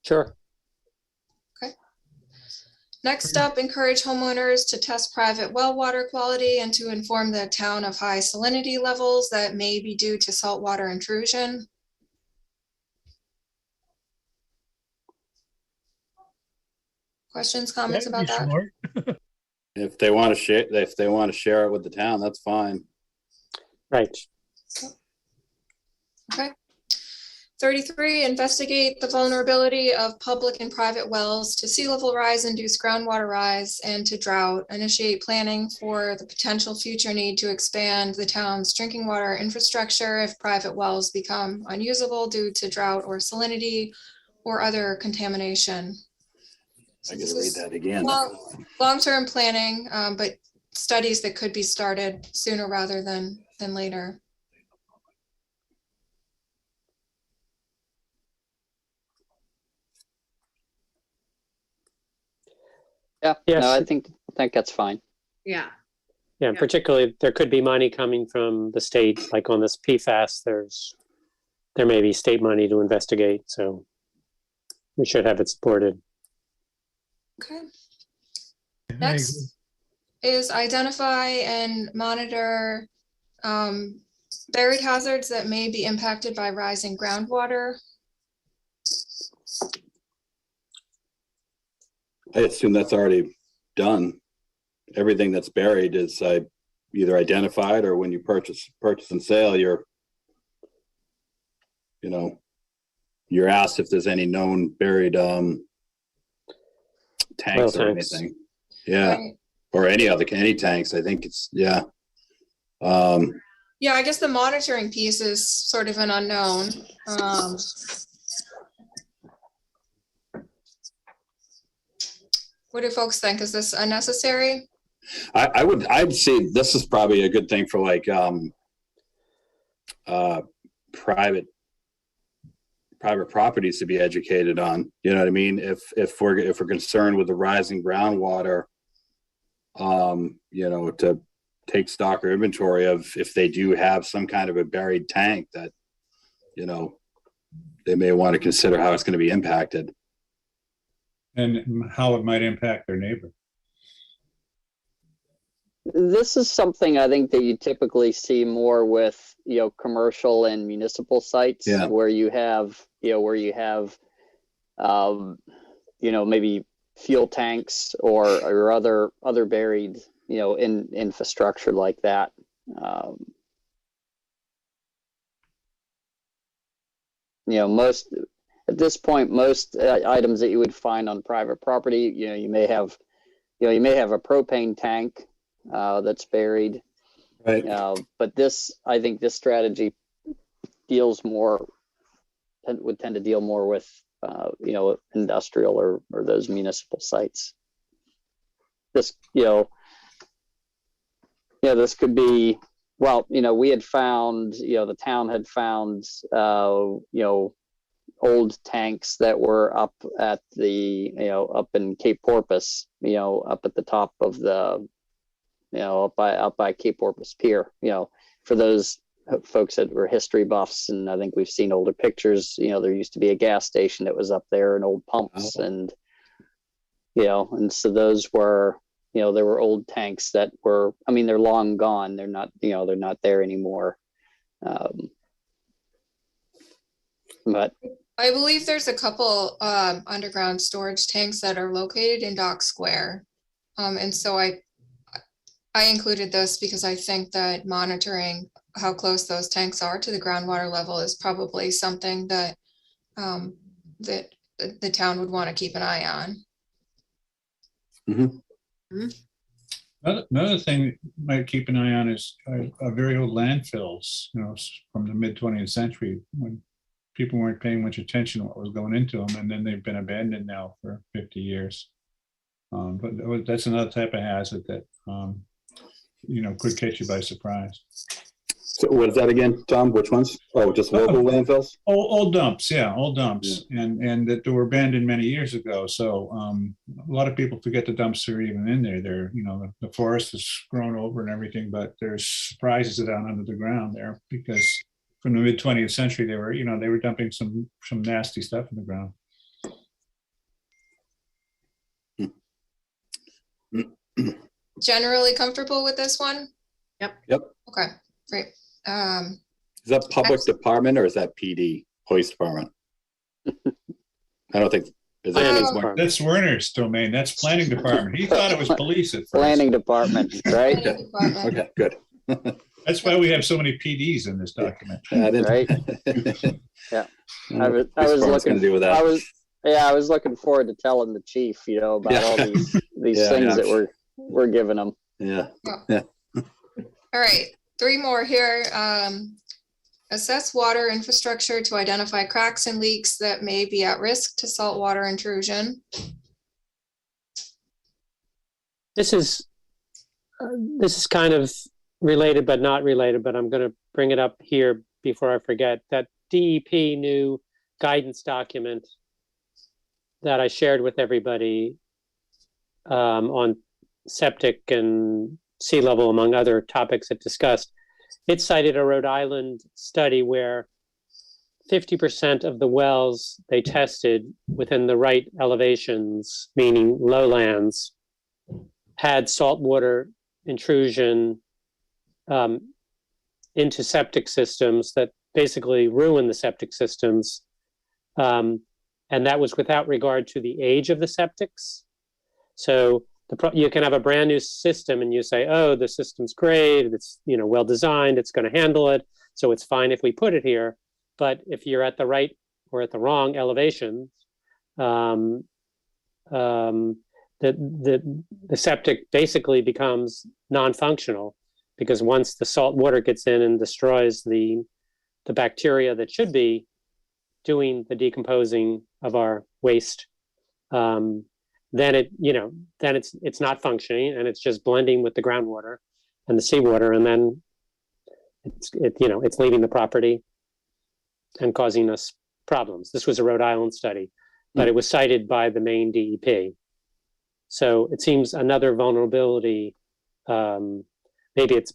Sure. Okay. Next up, encourage homeowners to test private well water quality and to inform the town of high salinity levels that may be due to saltwater intrusion. Questions, comments about that? Short. If they want to share it with the town, that's fine. Right. Okay. 33, investigate the vulnerability of public and private wells to sea level rise, induced groundwater rise, and to drought. Initiate planning for the potential future need to expand the town's drinking water infrastructure if private wells become unusable due to drought or salinity or other contamination. I can read that again. Long-term planning, but studies that could be started sooner rather than later. Yeah, Yes. no, I think that's fine. Yeah. Yeah, Yeah. particularly there could be money coming from the state, like on this PFAS, there may be state money to investigate, so we should have it supported. Okay. I agree. Next, is identify and monitor buried hazards that may be impacted by rising groundwater. I assume that's already done. Everything that's buried is either identified, or when you purchase and sale, you're asked if there's any known buried tanks or tanks. anything. Yeah. Right. Or any tanks. I think it's, yeah. Yeah, I guess the monitoring piece is sort of an unknown. What do folks think? Is this unnecessary? I'd say this is probably a good thing for like private properties to be educated on. You know what I mean? If we're concerned with the rising groundwater, to take stock or inventory of if they do have some kind of a buried tank that, they may want to consider how it's going to be impacted. And how it might impact their neighbor. This is something I think that you typically see more with, commercial and municipal sites. Yeah. Where you have, maybe fuel tanks or other buried, in infrastructure like that. At this point, most items that you would find on private property, you may have a propane tank that's buried. Right. But I think this strategy would tend to deal more with, industrial or those municipal sites. This, this could be, we had found, the town had found, old tanks that were up at the, up in Cape Porpoise, up at the top of the, up by Cape Porpoise Pier, for those folks that were history buffs. And I think we've seen older pictures, there used to be a gas station that was up there and old pumps. Oh. And, and so those were, there were old tanks that were, they're long gone. They're not, they're not there anymore. But I believe there's a couple underground storage tanks that are located in Dock Square. And so I included this because I think that monitoring how close those tanks are to the groundwater level is probably something that that the town would want to keep an eye on. Mm-hmm. Another thing you might keep an eye on is very old landfills, from the mid 20th century, when people weren't paying much attention to what was going into them, and then they've been abandoned now for 50 years. But that's another type of hazard that could catch you by surprise. So what is that again, Tom? Which ones? Oh, just local landfills? Old dumps, yeah, old dumps, yeah. and that they were abandoned many years ago. So a lot of people forget the dumps are even in there. They're, the forest has grown over and everything, but there's surprises down under the ground there, because from the mid 20th century, they were dumping some nasty stuff in the ground. Generally comfortable with this one? Yep. Okay, great. Is that public department or is that PD, police department? I don't think. Is Planning that department. That's Werner's domain. That's planning department. He thought it was police at first. planning department, right? Planning department. Okay, good. That's why we have so many PDs in this document. I didn't. Right. Yeah. I was What's looking. going to do with that? I was looking forward to telling the chief, about all these Yeah, things yeah. that we're giving them. Yeah. All right, 3 more here. Assess water infrastructure to identify cracks and leaks that may be at risk to saltwater intrusion. This is kind of related but not related, but I'm going to bring it up here before I forget. That DEP new guidance document that I shared with everybody on septic and sea level, among other topics it discussed. It cited a Rhode Island study where 50% of the wells they tested within the right elevations, meaning lowlands, had saltwater intrusion into septic systems that basically ruin the septic systems. And that was without regard to the age of the septics. So you can have a brand new system and you say, oh, the system's great, it's well designed, it's going to handle it, so it's fine if we put it here. But if you're at the right or at the wrong elevation, the septic basically becomes non-functional, because once the salt water gets in and destroys the bacteria that should be doing the decomposing of our waste, then it's not functioning, and it's just blending with the groundwater and the seawater, and then it's leaving the property and causing us problems. This was a Rhode Island study, but it was cited by the Maine DEP. So it seems another vulnerability. Maybe it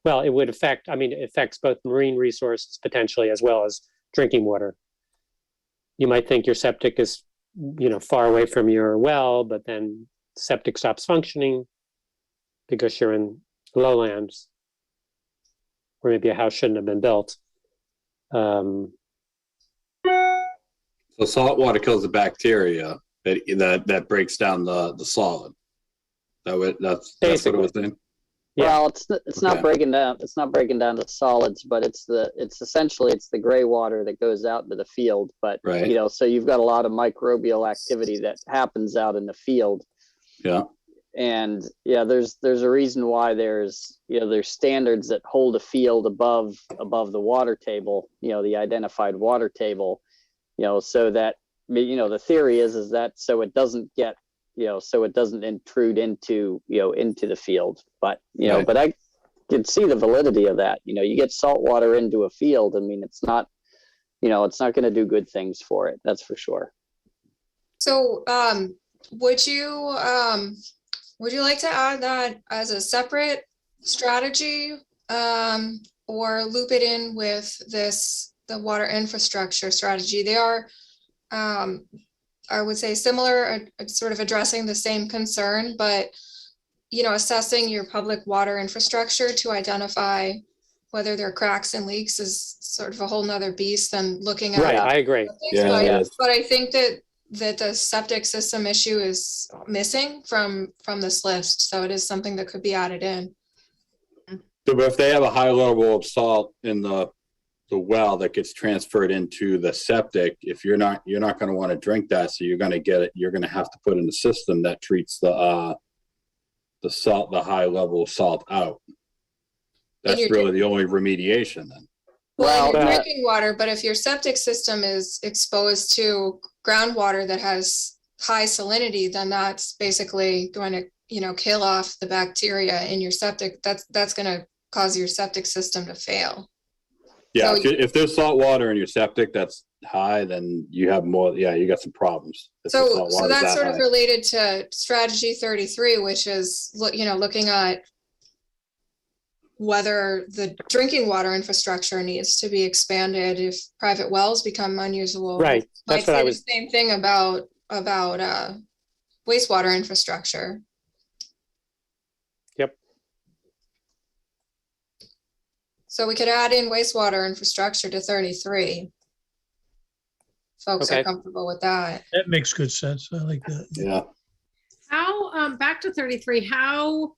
would affect, it affects both marine resources potentially as well as drinking water. You might think your septic is, far away from your well, but then septic stops functioning because you're in lowlands where maybe a house shouldn't have been built. So salt water kills the bacteria that breaks down the solid. That's what it was saying. Yeah. Well, it's not breaking down. It's not breaking down to solids, but it's essentially the gray water that goes out into the field. But right. So you've got a lot of microbial activity that happens out in the field. Yeah. And there's a reason why there's standards that hold a field above the water table, the identified water table, so that the theory is that so it doesn't get so it doesn't intrude into the field. But right. But I can see the validity of that. You get salt water into a field, it's not it's not going to do good things for it, that's for sure. So would you like to add that as a separate strategy, or loop it in with the water infrastructure strategy? They are, I would say, similar, sort of addressing the same concern, but assessing your public water infrastructure to identify whether there are cracks and leaks is sort of a whole nother beast than looking at. Right, I agree. But I think that the septic system issue is missing from this list, so it is something that could be added in. So if they have a high level of salt in the well that gets transferred into the septic, if you're not going to want to drink that, so you're going to have to put in a system that treats the salt, the high level of salt out. That's really the only remediation then. Well, you're drinking water, but if your septic system is exposed to groundwater that has high salinity, then that's basically going to kill off the bacteria in your septic. That's going to cause your septic system to fail. Yeah, so if there's salt water in your septic that's high, then you have more. Yeah, you got some problems. So that's sort of related to strategy 33, which is looking at whether the drinking water infrastructure needs to be expanded if private wells become unusable. Right. That's what I was. The same thing about wastewater infrastructure. Yep. So we could add in wastewater infrastructure to 33. Folks are comfortable with that. That makes good sense. I like that. Yeah. How, back to 33, how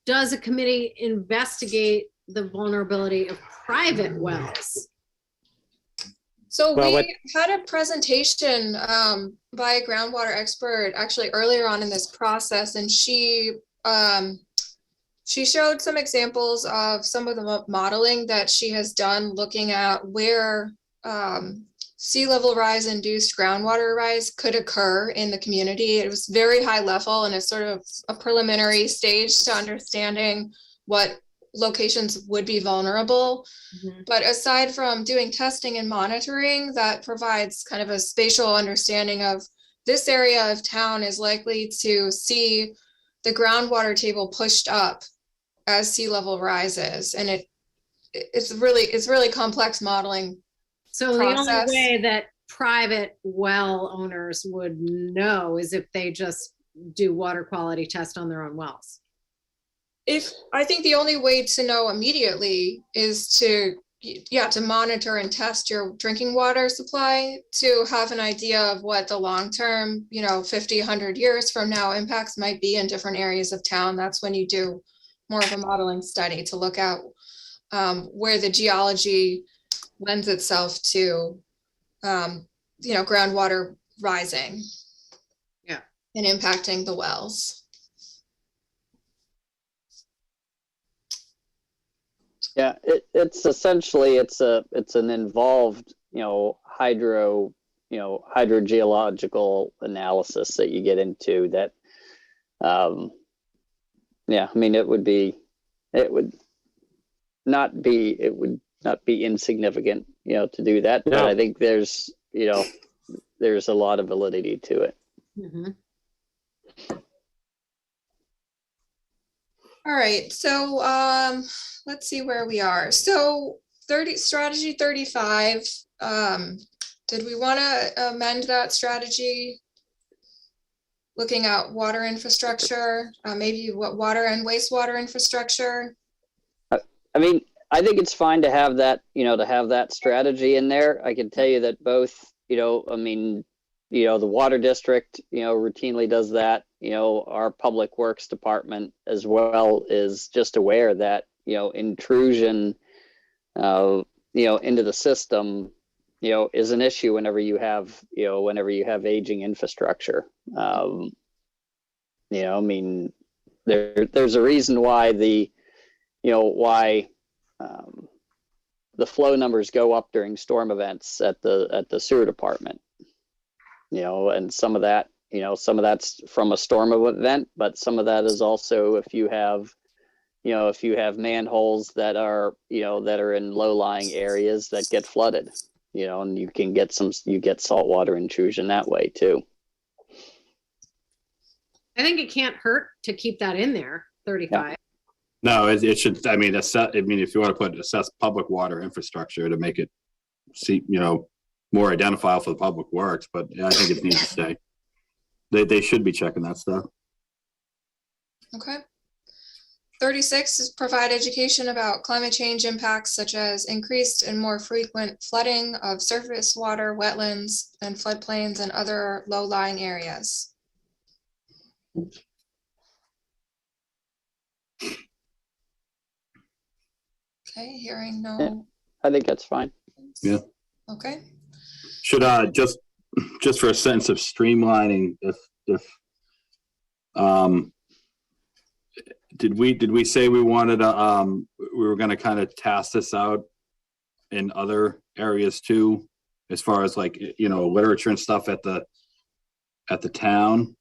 does a committee investigate the vulnerability of private wells? So we had a presentation by a groundwater expert actually earlier on in this process, and she showed some examples of some of the modeling that she has done looking at where sea level rise induced groundwater rise could occur in the community. It was very high level, and it's sort of a preliminary stage to understanding what locations would be vulnerable. Mm-hmm. But aside from doing testing and monitoring, that provides kind of a spatial understanding of this area of town is likely to see the groundwater table pushed up as sea level rises. And it's really complex modeling. So process. The only way that private well owners would know is if they just do water quality test on their own wells. I think the only way to know immediately is to monitor and test your drinking water supply to have an idea of what the long-term, 50, 100 years from now impacts might be in different areas of town. That's when you do more of a modeling study to look at where the geology lends itself to, groundwater rising. Yeah. And impacting the wells. Yeah, it's essentially, it's an involved, hydrogeological analysis that you get into that, yeah, I mean, it would not be insignificant, to do that, but No. I think there's a lot of validity to it. Mhm. All right, so let's see where we are. So strategy 35, did we want to amend that strategy? Looking at water infrastructure, maybe what water and wastewater infrastructure? I mean, I think it's fine to have that, to have that strategy in there. I can tell you that both, the water district, routinely does that. Our public works department as well is just aware that, intrusion, into the system, is an issue whenever you have aging infrastructure. I mean, there's a reason why the flow numbers go up during storm events at the sewer department. And some of that's from a storm event, but some of that is also if you have manholes that are in low-lying areas that get flooded, and you get saltwater intrusion that way too. I think it can't hurt to keep that in there, 35. No, it should, I mean, if you want to assess public water infrastructure to make it more identifiable for the public works, but I think it needs to stay. They should be checking that stuff. Okay. 36 is provide education about climate change impacts such as increased and more frequent flooding of surface water, wetlands, and floodplains and other low-lying areas. Okay, hearing no. Yeah, I think that's fine. Yeah. Okay. Should just for a sense of streamlining, if did we say we wanted we were going to kind of task this out in other areas too, as far as like literature and stuff at the town?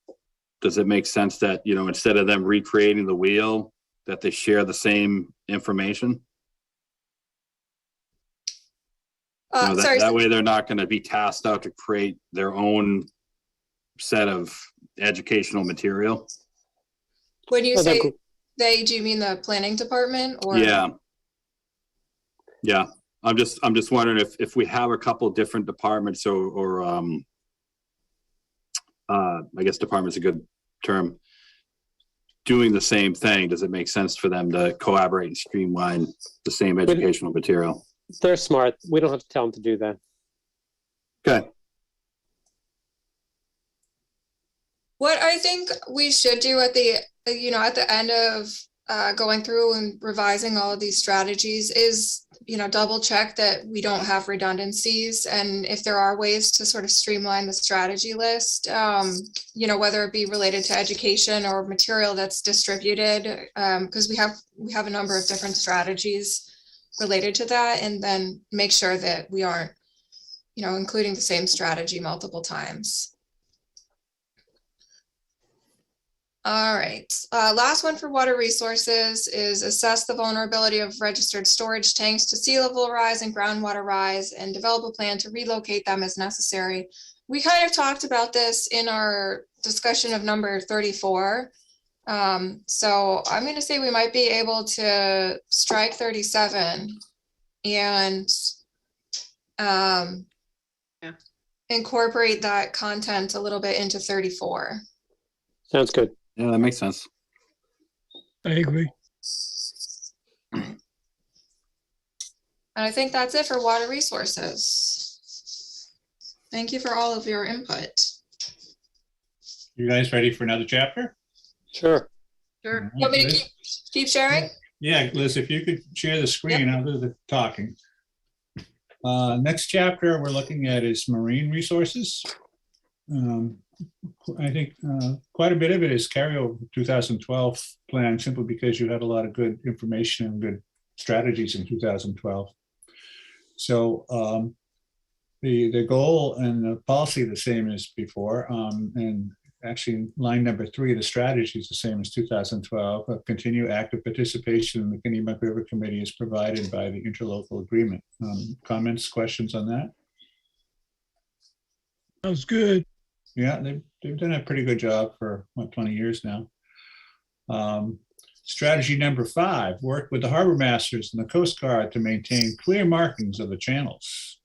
Does it make sense that instead of them recreating the wheel, that they share the same information? Sorry. That way they're not going to be tasked out to create their own set of educational material. When you Well, say that- they, do you mean the planning department or? Yeah. I'm just wondering if we have a couple different departments or I guess department's a good term, doing the same thing, does it make sense for them to collaborate and streamline the same educational material? They're smart. We don't have to tell them to do that. Okay. What I think we should do at the end of going through and revising all of these strategies is, double check that we don't have redundancies. And if there are ways to sort of streamline the strategy list, whether it be related to education or material that's distributed, because we have a number of different strategies related to that, and then make sure that we aren't, including the same strategy multiple times. All right, last one for water resources is assess the vulnerability of registered storage tanks to sea level rise and groundwater rise and develop a plan to relocate them as necessary. We kind of talked about this in our discussion of number 34. So I'm going to say we might be able to strike 37 and incorporate that content a little bit into 34. Sounds good. Yeah, that makes sense. I agree. And I think that's it for water resources. Thank you for all of your input. You guys ready for another chapter? Sure. Sure. You want me to Liz? keep sharing? Yeah, Liz, if you could share the screen, I'll do the talking. Next chapter we're looking at is marine resources. I think quite a bit of it is carryover 2012 plan, simply because you had a lot of good information and good strategies in 2012. So the goal and the policy are the same as before, and actually line number 3, the strategy is the same as 2012. Continue active participation in the Kennebunk River Committee is provided by the interlocal agreement. Comments, questions on that? Sounds good. Yeah, they've done a pretty good job for, what, 20 years now. Strategy number 5, work with the harbor masters and the Coast Guard to maintain clear markings of the channels.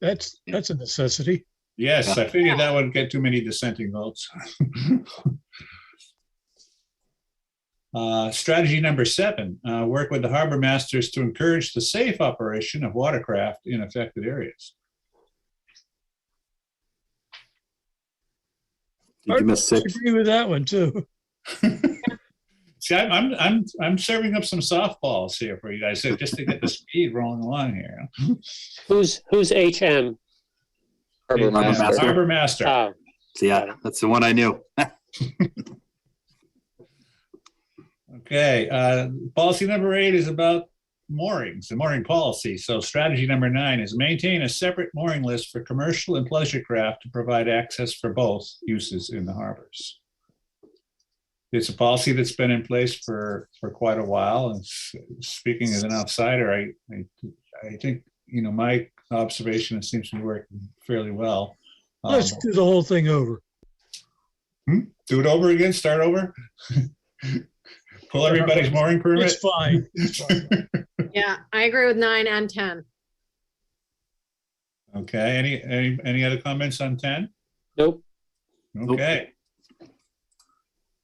That's a necessity. Yes, I figured that wouldn't get too many dissenting votes. Strategy number 7, work with the harbor masters to encourage the safe operation of watercraft in affected areas. Did you miss 6? Agree with that one too. See, I'm serving up some softballs here for you guys, so just to get the speed rolling along here. Who's HM? Harbor master. Harbor master. Oh, Yeah, that's the one I knew. Okay, policy number 8 is about moorings, the mooring policy. So strategy number 9 is maintain a separate mooring list for commercial and pleasure craft to provide access for both uses in the harbors. It's a policy that's been in place for quite a while. And speaking as an outsider, I think, my observation, it seems to be working fairly well. Let's do the whole thing over. Do it over again, start over? Pull everybody's mooring permit? It's fine. It's fine. Yeah, I agree with 9 and 10. Okay, any other comments on 10? nope. Okay,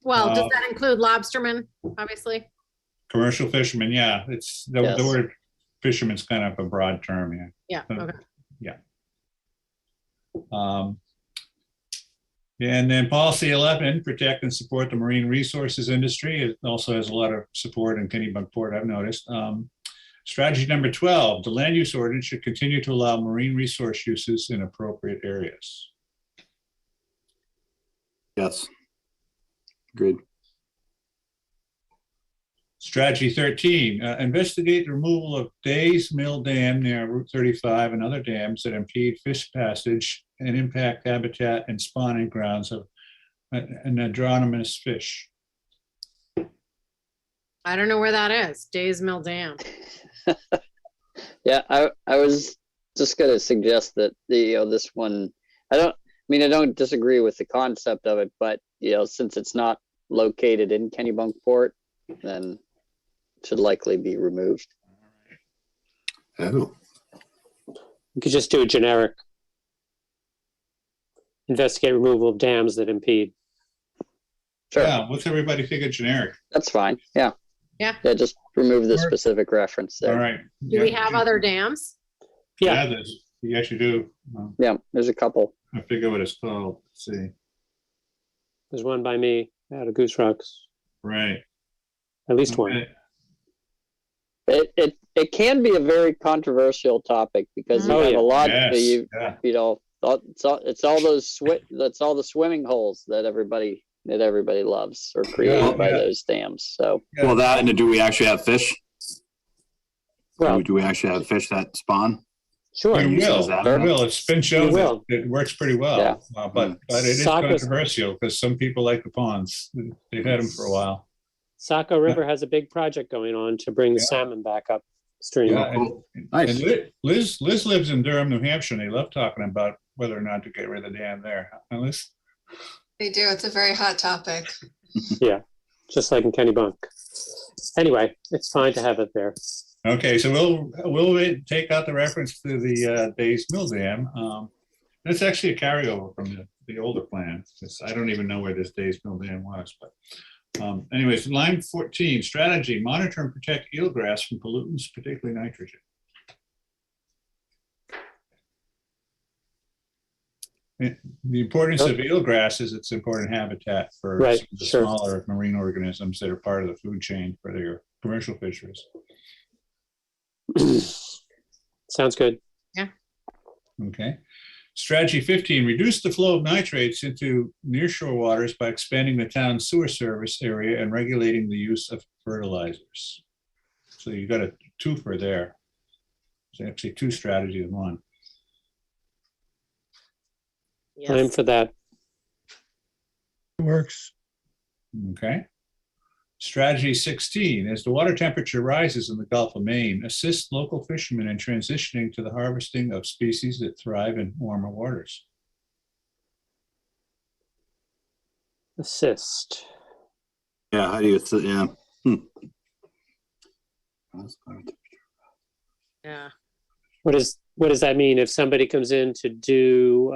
Well, does that include lobstermen, obviously? commercial fishermen, yeah, it's, the Yes. word fisherman's kind of a broad term, yeah. Yeah, okay. And then policy 11, protect and support the marine resources industry. It also has a lot of support in Kennebunkport, I've noticed. Strategy number 12, the land use ordinance should continue to allow marine resource uses in appropriate areas. Yes. Agreed. Strategy 13, investigate the removal of Days Mill Dam near Route 35 and other dams that impede fish passage and impact habitat and spawning grounds of an anadromous fish. I don't know where that is. Days Mill Dam. Yeah, I was just gonna suggest that this one, I don't disagree with the concept of it, but since it's not located in Kennebunkport, then it should likely be removed. Oh, You could just do a generic. Investigate removal of dams that impede. Sure, Yeah, what's everybody think of generic? that's fine. Yeah. Yeah. Yeah, just remove the Sure. specific reference All there. right. Do we have other dams? Yeah, you actually do. Yeah, there's a couple. I forget what it's called. Let's see. There's one by me out of Goose Rocks, Right. at least one. Okay. It can be a very controversial topic because you Oh, have yeah. a lot, Yes, yeah. it's all the swimming holes that everybody loves or created Yeah, by yeah. those dams. So well, that, and do we actually have fish? Well, Do we actually have fish that spawn? sure. We will, that. we will. It's been shown We will. that it works pretty well. Yeah. But it is Soccer's- controversial because some people like the ponds. They've had them for a while. Saco River has a big project going on to bring the Yeah. salmon back upstream. Yeah, and Nice. Liz lives in Durham, New Hampshire, and they love talking about whether or not to get rid of the dam there. Huh, Liz? They do. It's a very hot topic. Just like in Kennebunk. Anyway, it's fine to have it there. Okay, so we'll take out the reference to the Days Mill Dam. That's actually a carryover from the older plan. I don't even know where this Days Mill Dam was, but anyways, line 14, strategy, monitor and protect eelgrass from pollutants, particularly nitrogen. The importance of eelgrass is it's important habitat for Right, some of the sure. smaller marine organisms that are part of the food chain for their commercial fisheries. Sounds good. Okay. Strategy 15, reduce the flow of nitrates into nearshore waters by expanding the town's sewer service area and regulating the use of fertilizers. So you got a twofer there. It's actually two strategies in one. I'm Yes. for that. Works. Okay. Strategy 16, as the water temperature rises in the Gulf of Maine, assist local fishermen in transitioning to the harvesting of species that thrive in warmer waters. Assist. Yeah, how do you, yeah. Yeah. What does that mean if somebody comes in to do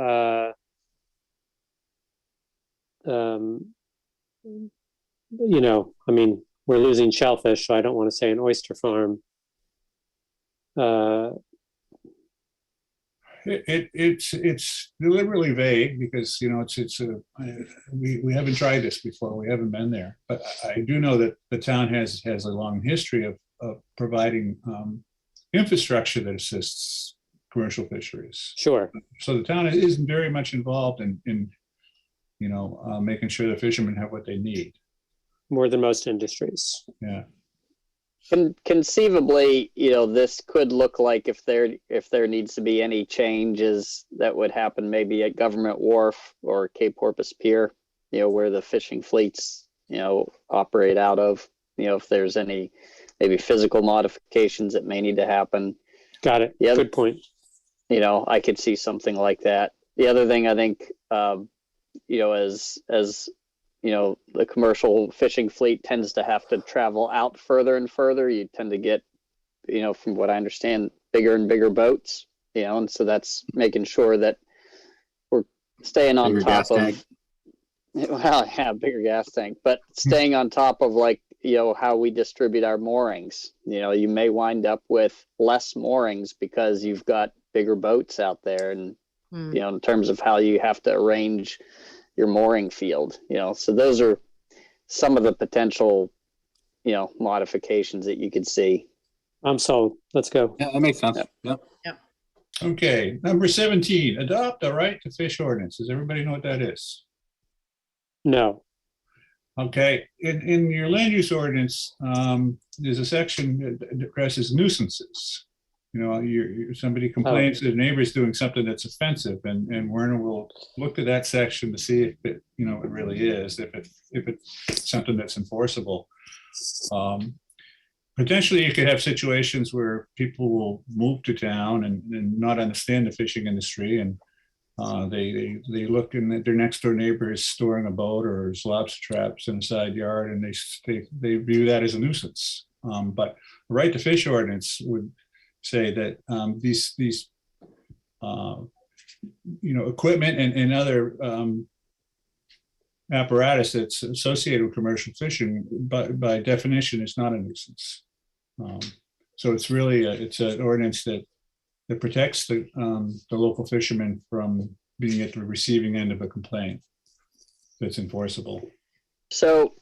you know, I mean, we're losing shellfish, so I don't want to say an oyster farm. It's deliberately vague because, you know, we haven't tried this before. We haven't been there, but I do know that the town has a long history of providing infrastructure that assists commercial fisheries. Sure. So the town is very much involved in you know, making sure the fishermen have what they need. More than most industries. Yeah. Conceivably, you know, this could look like if there needs to be any changes that would happen maybe at Government Wharf or Cape Porpoise Pier, you know, where the fishing fleets, you know, operate out of, you know, if there's any maybe physical modifications that may need to happen. Got it. Yeah. Good point. You know, I could see something like that. The other thing I think, you know, as you know, the commercial fishing fleet tends to have to travel out further and further. You tend to get, you know, from what I understand, bigger and bigger boats, you know, and so that's making sure that we're staying on Bigger top gas of, tank. well, yeah, bigger gas tank, but staying on top of, like, you know, how we distribute our moorings. You know, you may wind up with less moorings because you've got bigger boats out there, and you know, in terms of how you have to arrange your mooring field, you know, so those are some of the potential, you know, modifications that you could see. I'm sold. Let's go. Yeah, that makes sense. Yep. Okay, number 17, adopt a right to fish ordinance. Does everybody know what that is? No. Okay, in your land use ordinance, there's a section that addresses nuisances. You know, somebody complains that a neighbor is doing something that's offensive, and Werner will look at that section to see if it, you know, it really is, if it's something that's enforceable. Potentially, you could have situations where people will move to town and not understand the fishing industry, and they look, and their next door neighbor is storing a boat or his lobster traps in a side yard, and they view that as a nuisance. But a right to fish ordinance would say that these you know, equipment and other apparatus that's associated with commercial fishing, by definition, is not a nuisance. So it's really it's an ordinance that protects the local fishermen from being at the receiving end of a complaint that's enforceable. So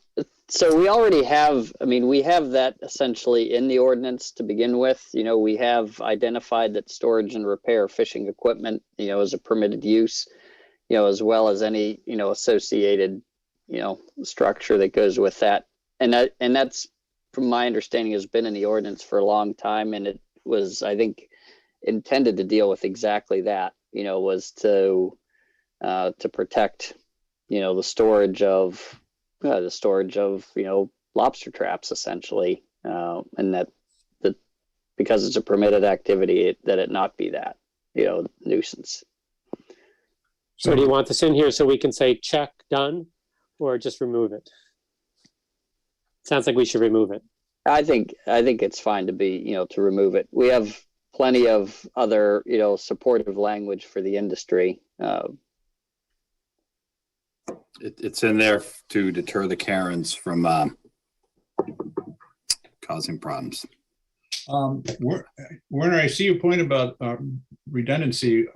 we already have, I mean, we have that essentially in the ordinance to begin with. You know, we have identified that storage and repair fishing equipment, you know, is a permitted use, you know, as well as any, you know, associated, you know, structure that goes with that. And that's, from my understanding, has been in the ordinance for a long time. And it was, I think, intended to deal with exactly that, you know, was to protect, you know, the storage of, you know, lobster traps, essentially, and that because it's a permitted activity, that it not be that, you know, nuisance. So do you want this in here so we can say check, done, or just remove it? Sounds like we should remove it. I think it's fine to be, to remove it. We have plenty of other, supportive language for the industry. It's in there to deter the Karens from causing problems. Werner, I see your point about redundancy,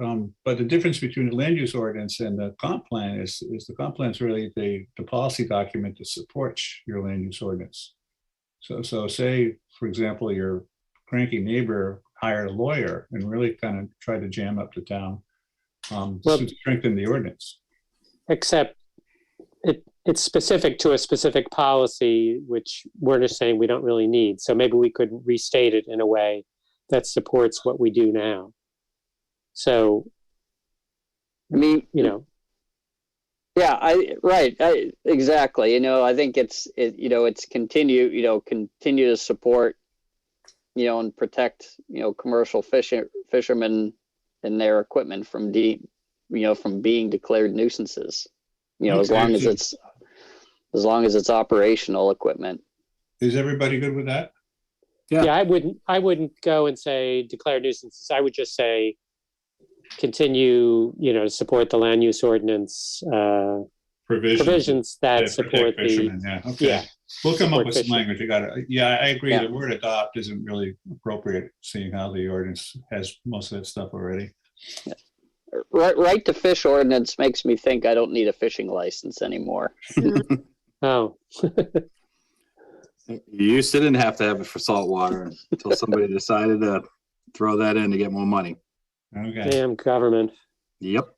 but the difference between the land use ordinance and the comp plan is the comp plan is really the policy document that supports your land use ordinance. So say, for example, your cranky neighbor hired a lawyer and really kind of tried to jam up the town to strengthen the ordinance. Except it's specific to a specific policy, which we're just saying we don't really need. So maybe we could restate it in a way that supports what we do now. So, I mean, Yeah, exactly. I think it's continue to support, and protect, commercial fishermen and their equipment from being declared nuisances. As long as it's operational equipment. Is everybody good with that? Yeah, I wouldn't go and say declare nuisances. I would just say continue, to support the land use ordinance provisions that support the. Yeah, okay. Yeah. We'll come up with some Fishermen. language. I agree. Yeah. The word adopt isn't really appropriate, seeing how the ordinance has most of that stuff already. Right to fish ordinance makes me think I don't need a fishing license anymore. Oh, You used to didn't have to have it for saltwater until somebody decided to throw that in to get more money. Okay. damn government. Yep.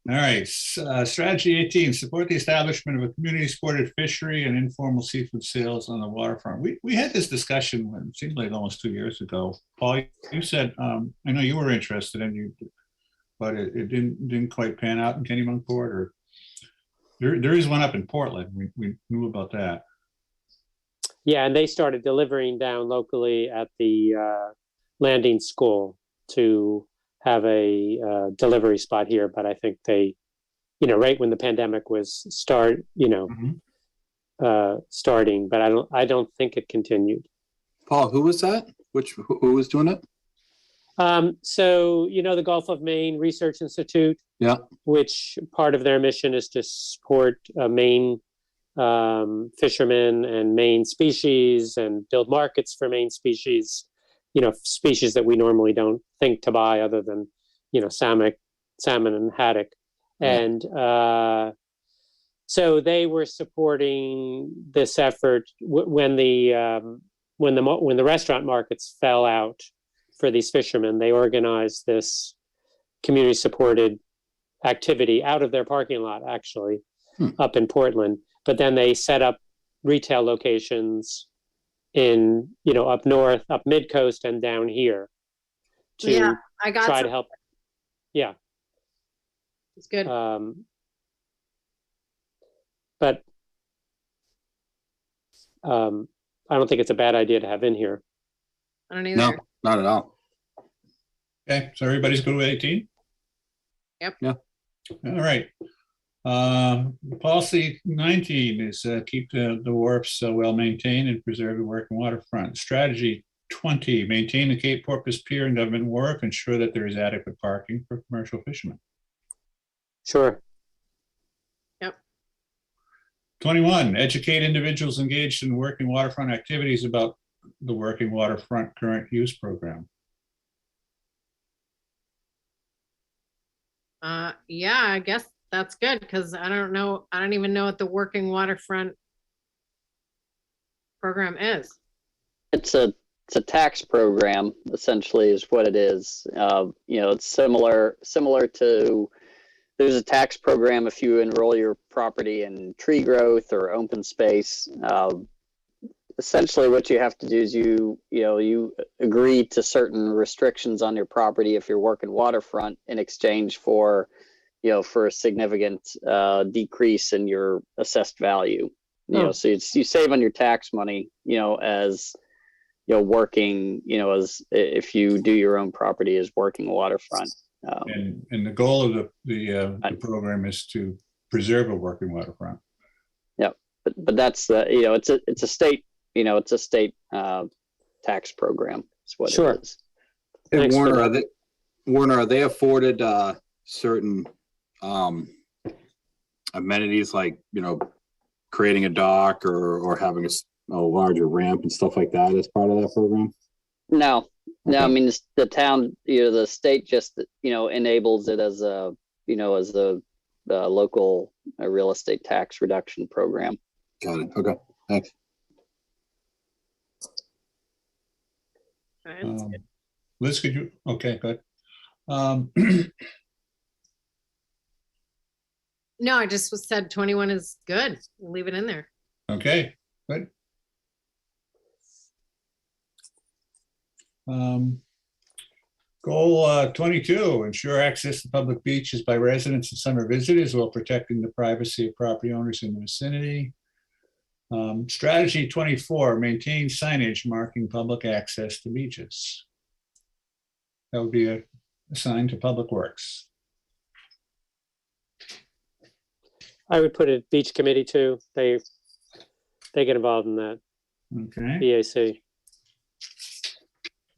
All right. Strategy 18, support the establishment of a community-supported fishery and informal seafood sales on the waterfront. We had this discussion, it seemed like almost 2 years ago. Paul, you said, I know you were interested but it didn't quite pan out in Kennebunkport, or there is one up in Portland. We knew about that. Yeah, and they started delivering down locally at the landing school to have a delivery spot here. But I think they, right when the pandemic was starting, but I don't think it continued. Paul, who was that? Who was doing it? So, the Gulf of Maine Research Institute, Yeah. which part of their mission is to support Maine fishermen and Maine species and build markets for Maine species, species that we normally don't think to buy other than, salmon and haddock. And so they were supporting this effort when the restaurant markets fell out for these fishermen. They organized this community supported activity out of their parking lot, actually, up in Portland. But then they set up retail locations in, up north, up mid-coast and down here to I got try some, to help. Yeah. it's good. But I don't think it's a bad idea to have in here. I don't either. No, not at all. Okay, so everybody's good with 18? Yep. Yeah. All right. Policy 19 is keep the wharfs well maintained and preserve the working waterfront. Strategy 20, maintain the Cape Porpoise Pier and Government Wharf, ensure that there is adequate parking for commercial fishermen. Sure. 21, educate individuals engaged in working waterfront activities about the working waterfront current use program. Yeah, I guess that's good, because I don't even know what the working waterfront program is. It's a tax program, essentially, is what it is. It's similar to, there's a tax program if you enroll your property in tree growth or open space. Essentially, what you have to do is you agree to certain restrictions on your property if you're working waterfront in exchange for a significant decrease in your assessed value. So you save on your tax money, as working, as if you do your own property as working waterfront. And the goal of the program is to preserve a working waterfront. Yeah, but that's the it's a state it's a state tax program. Is what Sure. it is. And Thanks for Warner, Warner, are they afforded certain amenities like, creating a dock or having a larger ramp and stuff like that as part of that program? No, I Okay. mean, the town, the state just, enables it as a local real estate tax reduction program. Got it. Okay. Thanks. All right, that's good. Liz, could you, okay, good. No, I just said 21 is good. Leave it in there. Okay, good. Goal 22, ensure access to public beaches by residents and summer visitors while protecting the privacy of property owners in the vicinity. Strategy 24, maintain signage marking public access to beaches. That would be assigned to Public Works. I would put it beach committee too. They get involved in that. Okay, BAC.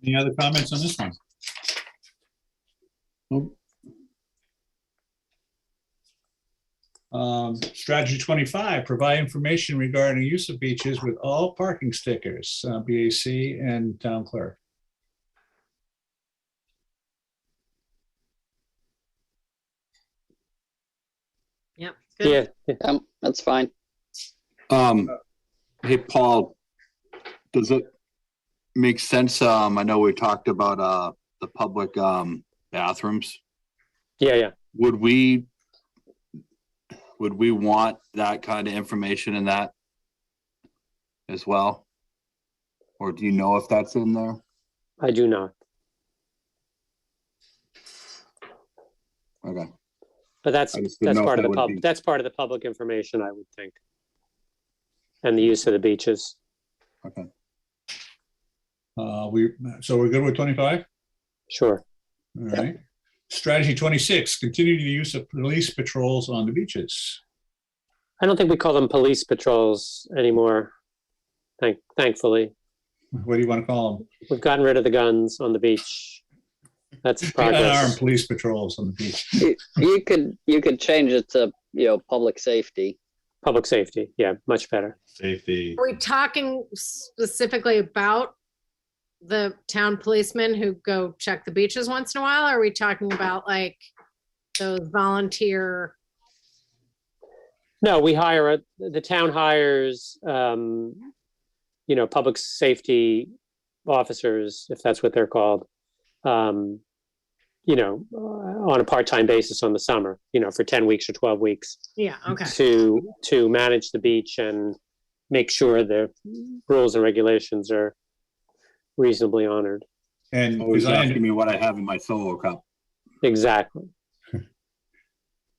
any other comments on this one? Nope. Strategy 25, provide information regarding use of beaches with all parking stickers, BAC and town clerk. Yep. Good. Yeah. That's fine. Hey, Paul, does it make sense? I know we talked about the public bathrooms. Yeah. Would we want that kind of information in that as well? Or do you know if that's in there? I do not. Okay. But that's I just didn't know if part of that the would be- that's part of the public information, I would think. And the use of the beaches. Okay. So we're good with 25? Sure. All right. Strategy 26, continue the use of police patrols on the beaches. I don't think we call them police patrols anymore. Thankfully. What do you want to call them? We've gotten rid of the guns on the beach. That's Unarmed progress. police patrols on the beach. You could change it to, public safety. Public safety. Yeah, much better. Safety. Are we talking specifically about the town policemen who go check the beaches once in a while? Or are we talking about like those volunteer? No, the town hires, public safety officers, if that's what they're called, on a part-time basis on the summer, for 10 weeks or 12 weeks Yeah, okay. to manage the beach and make sure the rules and regulations are reasonably honored. And Always as I, asking me what I have in my solo cup. Exactly.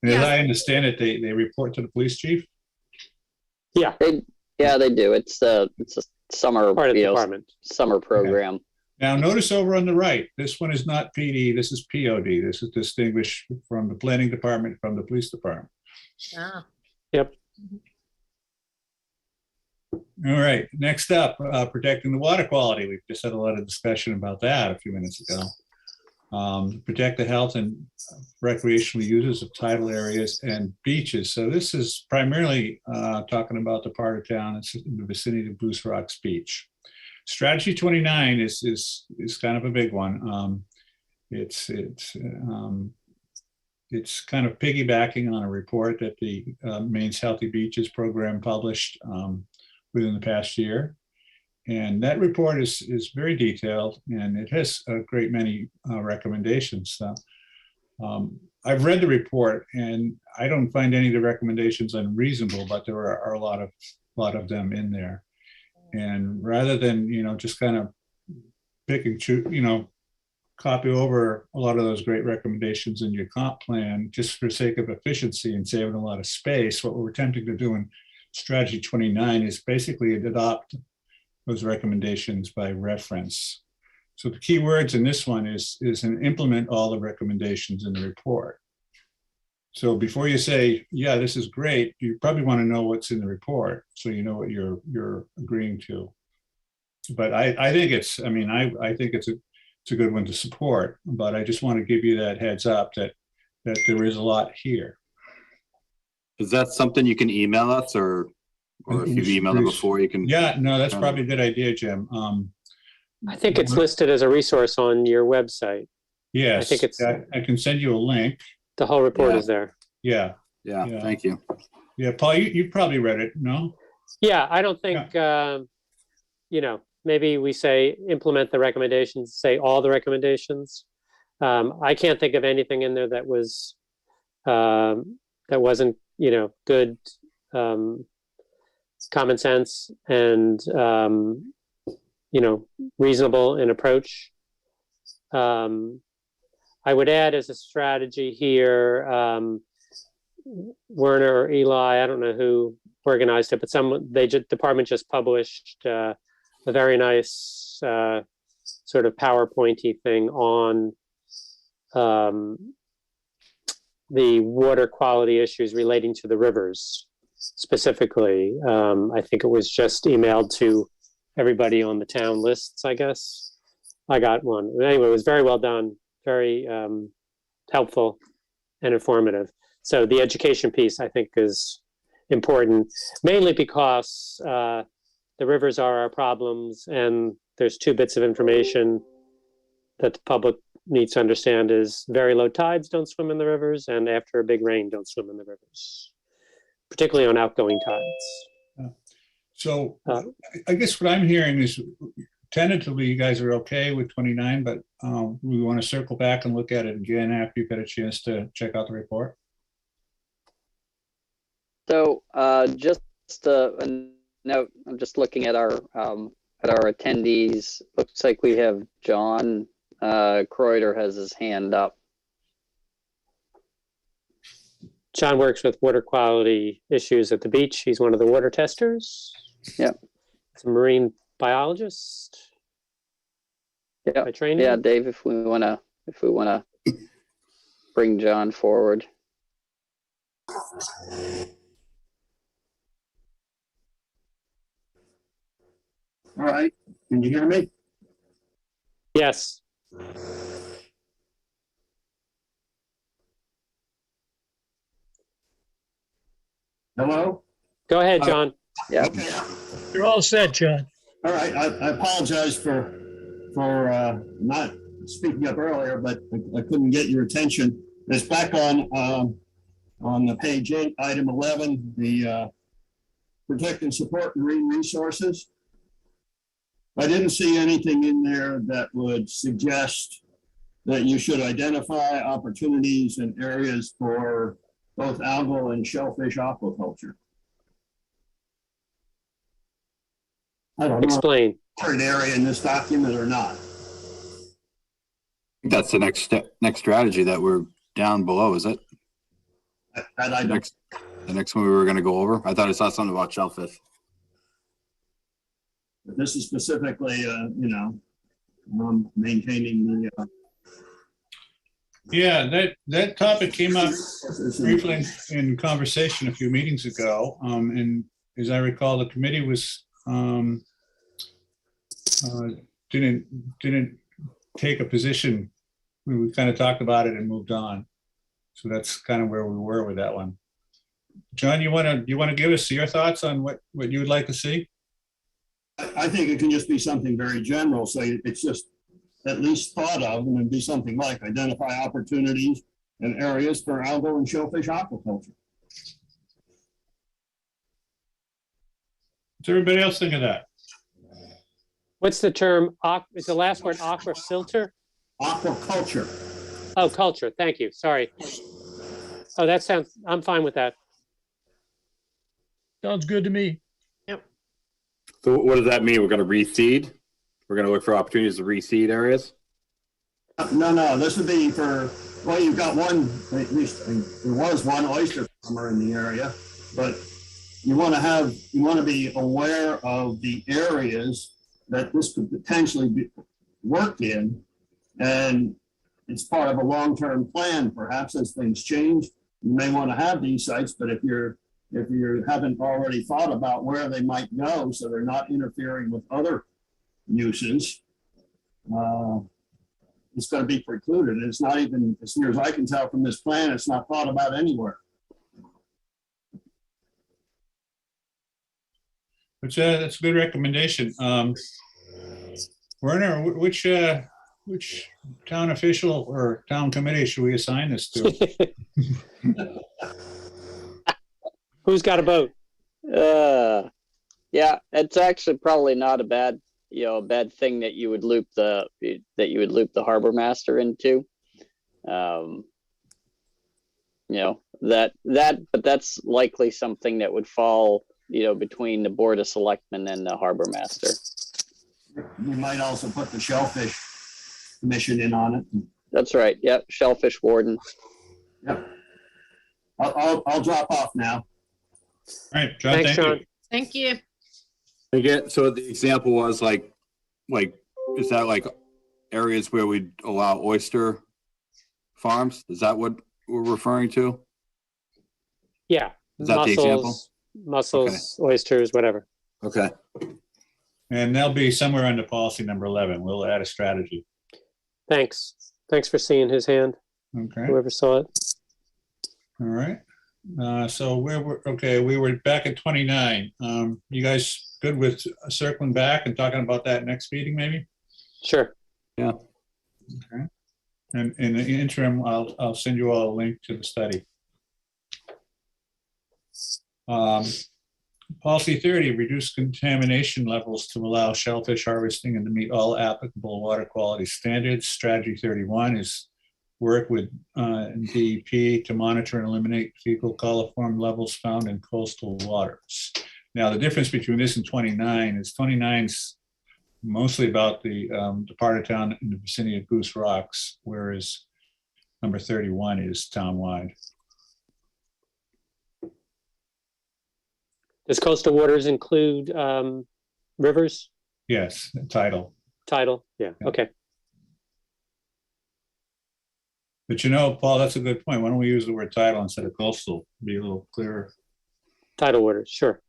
as I understand it, they report to the police chief. Yeah, They do. It's a summer, part of the department. summer program. Now, notice over on the right, this one is not PD, this is POD. This is distinguished from the planning department, from the police department. Ah, Yep. All right, next up, protecting the water quality. We've just had a lot of discussion about that a few minutes ago. Protect the health and recreational uses of tidal areas and beaches. So this is primarily talking about the part of town that's in the vicinity of Goose Rocks Beach. Strategy 29 is kind of a big one. It's kind of piggybacking on a report that the Maine's Healthy Beaches program published within the past year. And that report is very detailed and it has a great many recommendations. I've read the report and I don't find any of the recommendations unreasonable, but there are a lot of them in there. And rather than, just kind of pick and choose, copy over a lot of those great recommendations in your comp plan, just for sake of efficiency and saving a lot of space, what we're attempting to do in strategy 29 is basically adopt those recommendations by reference. So the key words in this one is and implement all the recommendations in the report. So before you say, yeah, this is great, you probably want to know what's in the report so you know what you're agreeing to. But I think it's, I mean, I think it's a good one to support, but I just want to give you that heads up that there is a lot here. Is that something you can email us, or if you've emailed it before, you can? Yeah, no, that's probably a good idea, Jim. I think it's listed as a resource on your website. Yes, I think it's I can send you a link. the whole report Yeah. is there. Yeah, Yeah, Yeah. thank you. yeah, Paul, you probably read it, no? Yeah, I don't think, you know, maybe we say implement the recommendations, say all the recommendations. I can't think of anything in there that was, that wasn't, you know, good, common sense and, you know, reasonable in approach. I would add as a strategy here, Werner or Eli, I don't know who organized it, but department just published a very nice sort of PowerPointy thing on the water quality issues relating to the rivers specifically. I think it was just emailed to everybody on the town lists, I guess. I got one. Anyway, it was very well done, very helpful and informative. So the education piece, I think, is important, mainly because the rivers are our problems, and there's two bits of information that the public needs to understand is very low tides don't swim in the rivers, and after a big rain don't swim in the rivers, particularly on outgoing tides. So I guess what I'm hearing is tentatively you guys are okay with 29, but we want to circle back and look at it again after you've had a chance to check out the report. So just a note, I'm just looking at our attendees. Looks like we have John Kreuter has his hand up. John works with water quality issues at the beach. He's one of the water testers. Yep. He's a marine biologist. Yeah. By training. Yeah, Dave, if we wanna bring John forward. All right, can you hear me? Yes. Hello? Go ahead, John. Yeah. Okay. You're all set, John. All right, I apologize for not speaking up earlier, but I couldn't get your attention. It's back on the page 8, item 11, the protect and support marine resources. I didn't see anything in there that would suggest that you should identify opportunities and areas for both algal and shellfish aquaculture. I don't know Explain. if it's an area in this document or not. That's the next step, next strategy that we're down below, is it? That I don't. The next one we were going to go over? I thought I saw something about shellfish. This is specifically, maintaining the. Yeah, that topic came up briefly in conversation a few meetings ago. And as I recall, the committee was didn't take a position. We kind of talked about it and moved on. So that's kind of where we were with that one. John, you want to give us your thoughts on what you would like to see? I think it can just be something very general. So it's just at least thought of, and it'd be something like identify opportunities and areas for algal and shellfish aquaculture. What's everybody else think of that? What's the term? Is the last word aquafilter? Aquaculture. Oh, culture. Thank you. Sorry. Oh, that sounds, I'm fine with that. Sounds good to me. So what does that mean? We're going to reseed? We're going to look for opportunities to reseed areas? No, this would be for, well, you've got one, at least there was one oyster farmer in the area, but you want to be aware of the areas that this could potentially be worked in. And it's part of a long-term plan, perhaps as things change. You may want to have these sites, but if you haven't already thought about where they might go, so they're not interfering with other uses, it's going to be precluded. It's not even, as near as I can tell from this plan, it's not thought about anywhere. That's a good recommendation. Werner, which town official or town committee should we assign this to? Who's got a boat? Yeah, it's actually probably not a bad, a bad thing that you would loop the harbor master into. But that's likely something that would fall, between the Board of Selectmen and the harbor master. We might also put the Shellfish Commission in on it. That's right. Yep, shellfish warden. Yep. I'll drop off now. All right, John, Thanks, thank you. John. Thank you. Again, so the example was like, is that like areas where we allow oyster farms? Is that what we're referring to? Yeah. Is that the example? Mussels, oysters, whatever. Okay. And they'll be somewhere under policy number 11. We'll add a strategy. Thanks. Thanks for seeing his hand, Okay, whoever saw it. all right. So we were back at 29. You guys good with circling back and talking about that next meeting, maybe? Sure. Okay. And in the interim, I'll send you all a link to the study. Policy 30, reduce contamination levels to allow shellfish harvesting and to meet all applicable water quality standards. Strategy 31 is work with DEP to monitor and eliminate fecal coliform levels found in coastal waters. Now, the difference between this and 29 is 29's mostly about the part of town in the vicinity of Goose Rocks, whereas number 31 is townwide. Does coastal waters include rivers? Yes, Tidal. Tidal? Yeah. Yeah. Okay. But Paul, that's a good point. Why don't we use the word tidal instead of coastal? Be a little clearer. Tidal waters. Sure.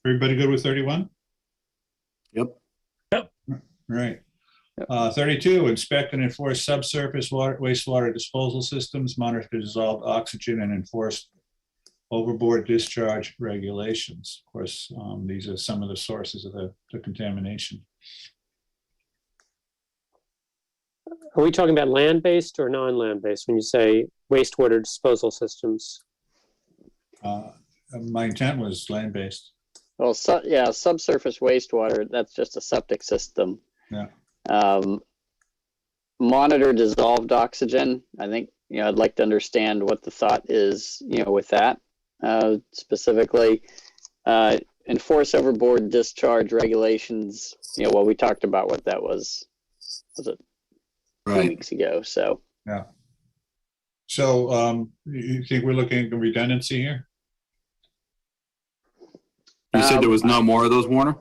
Everybody good with 31? Yep. Right. 32, inspect and enforce subsurface wastewater disposal systems, monitor dissolved oxygen, and enforce overboard discharge regulations. Of course, these are some of the sources of the contamination. Are we talking about land-based or non-land-based when you say wastewater disposal systems? My intent was land-based. Well, subsurface wastewater, that's just a septic system. Yeah. Monitor dissolved oxygen. I think, I'd like to understand what the thought is, with that specifically. Enforce overboard discharge regulations. We talked about what that was it 2 Right. weeks ago? So Yeah. So you think we're looking at redundancy here? You said there was no more of those, Warner?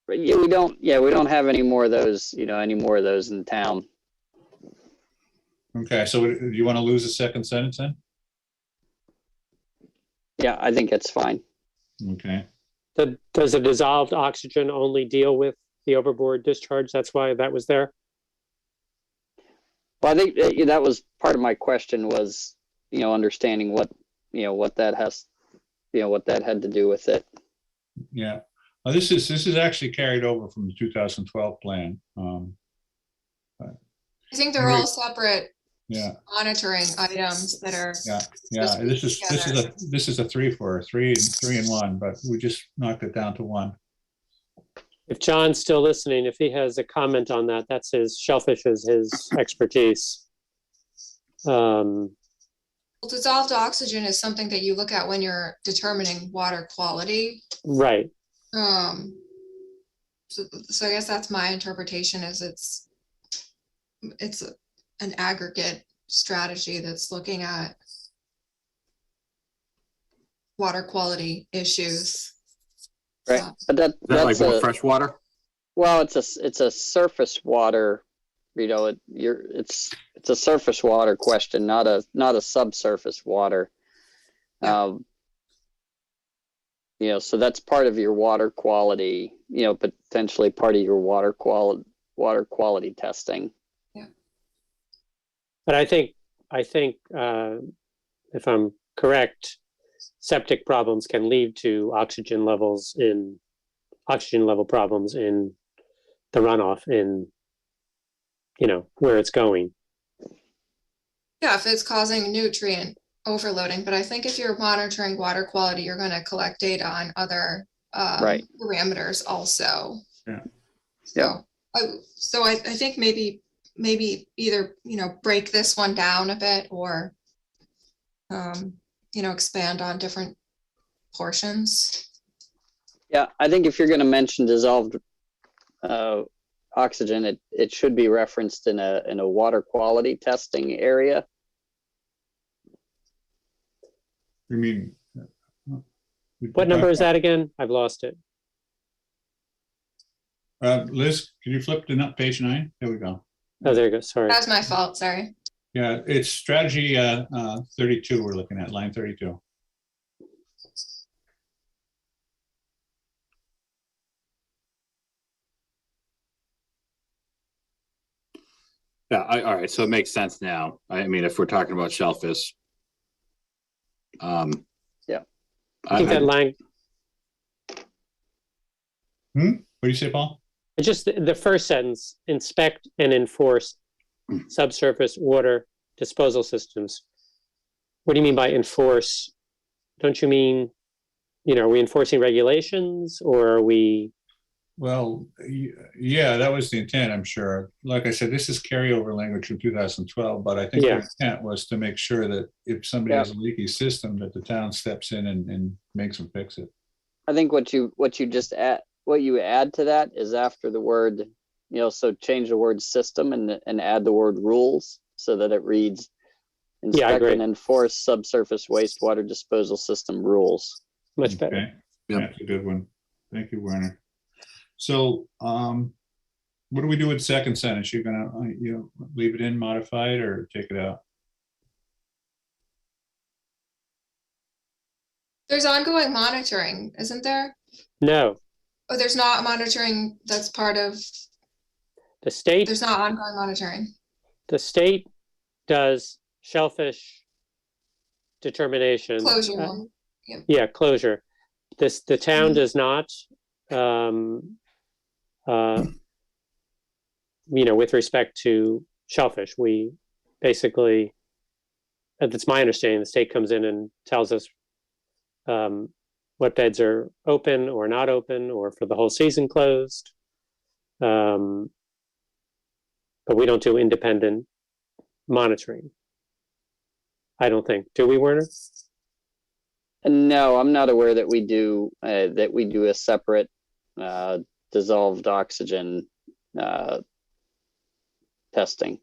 yeah, we don't have any more of those, in town. Okay, so do you want to lose a second sentence then? Yeah, I think it's fine. Okay. Does the dissolved oxygen only deal with the overboard discharge? That's why that was there? Well, I think that was part of my question was, understanding what that has, what that had to do with it. Yeah. This is actually carried over from the 2012 plan. I think they're all separate Yeah. monitoring items that are. Yeah. This is a 3 and 1, but we just knocked it down to 1. If John's still listening, if he has a comment on that, that's shellfish is his expertise. Well, dissolved oxygen is something that you look at when you're determining water quality. Right. So I guess that's my interpretation is it's an aggregate strategy that's looking at water quality issues. Right. But Is that like that's more fresh water? well, it's a surface water, it's a surface water question, not a subsurface water. Yeah. so that's part of your water quality, potentially part of your water quality testing. But I think if I'm correct, septic problems can lead to oxygen level problems in the runoff in, where it's going. Yeah, if it's causing nutrient overloading, but I think if you're monitoring water quality, you're going to collect data on other Right. parameters also. Yeah. So I think maybe either, break this one down a bit or, expand on different portions. Yeah, I think if you're going to mention dissolved oxygen, it should be referenced in a water quality testing area. You mean? What number is that again? I've lost it. Liz, can you flip to page 9? There we go. Oh, there you go. Sorry. That's my fault, sorry. Yeah, it's strategy 32 we're looking at, line 32. Yeah, all right, so it makes sense now. I mean, if we're talking about shellfish. Yeah. I think that line, What do you say, Paul? just the first sentence, inspect and enforce subsurface water disposal systems. What do you mean by enforce? Don't you mean, are we enforcing regulations or are we? Well, yeah, that was the intent, I'm sure. Like I said, this is carryover language from 2012, but I think the intent was to make sure that if somebody has a leaky system, that the town steps in and makes them fix it. I think what you add to that is after the word, so change the word system and add the word rules so that it reads inspect and enforce subsurface wastewater disposal system rules. Much better. Okay. Yeah, that's a good one. Thank you, Werner. So what do we do with the second sentence? You're gonna leave it in, modify it, or take it out? There's ongoing monitoring, isn't there? No, Oh, there's not monitoring that's part of, the state. there's not ongoing monitoring. The state does shellfish determination. Closure. Yeah, closure. The town does not. With respect to shellfish, we basically, that's my understanding, the state comes in and tells us what beds are open or not open or for the whole season closed. But we don't do independent monitoring. I don't think. Do we, Werner? No, I'm not aware that we do a separate dissolved oxygen testing.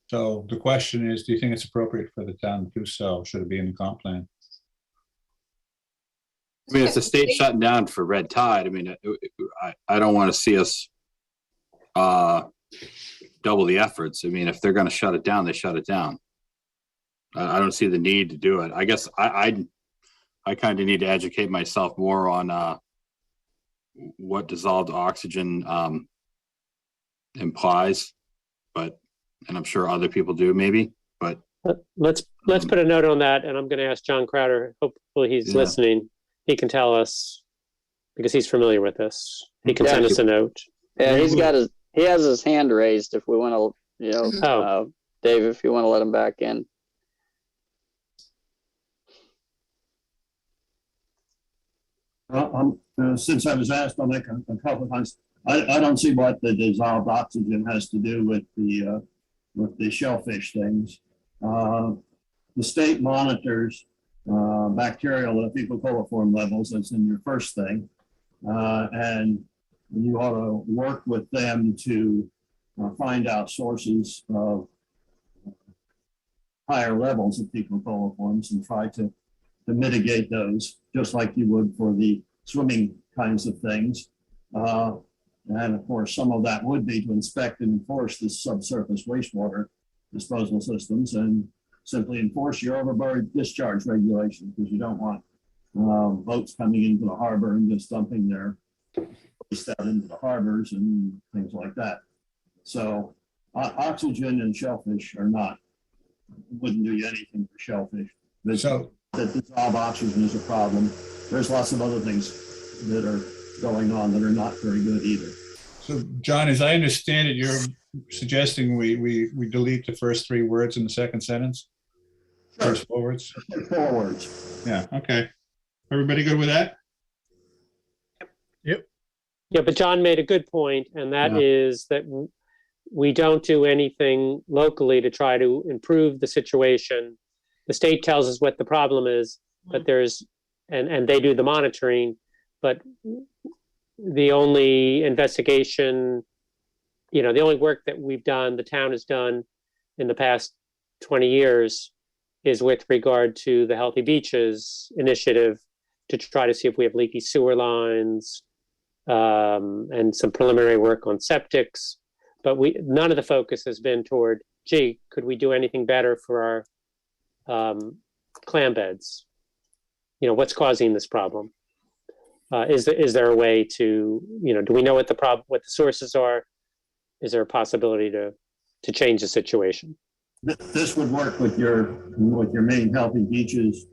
So the question is, do you think it's appropriate for the town to do so? Should it be in the comp plan? I mean, if the state's shutting down for red tide, I mean, I don't want to see us double the efforts. I mean, if they're going to shut it down, they shut it down. I don't see the need to do it. I guess I kind of need to educate myself more on what dissolved oxygen implies, and I'm sure other people do maybe, but let's put a note on that, and I'm going to ask John Crowder. Hopefully he's listening. He can tell us because he's familiar with this. He can send us a note. Yeah, he has his hand raised. If we want to, Dave, if you want to let him back in. Since I was asked, I'll make a couple of comments. I don't see what the dissolved oxygen has to do with the shellfish things. The state monitors bacterial and fecal coliform levels. That's in your first thing, and you ought to work with them to find out sources of higher levels of fecal coliforms and try to mitigate those, just like you would for the swimming kinds of things. And of course, some of that would be to inspect and enforce the subsurface wastewater disposal systems and simply enforce your overburden discharge regulation, because you don't want boats coming into the harbor and just dumping their waste out into the harbors and things like that. So oxygen and shellfish wouldn't do you anything for shellfish. But So, that dissolve oxygen is a problem. There's lots of other things that are going on that are not very good either. so John, as I understand it, you're suggesting we delete the first three words in the second sentence? Sure. First four words? 4 words. Yeah, okay. Everybody good with that? Yeah, but John made a good point, and that Yeah. is that we don't do anything locally to try to improve the situation. The state tells us what the problem is, but and they do the monitoring, but the only investigation, the only work that we've done, the town has done in the past 20 years is with regard to the Healthy Beaches initiative to try to see if we have leaky sewer lines, and some preliminary work on septics, but none of the focus has been toward, gee, could we do anything better for our clam beds? What's causing this problem? Is there a way to, do we know what the sources are? Is there a possibility to change the situation? This would work with your main Healthy Beaches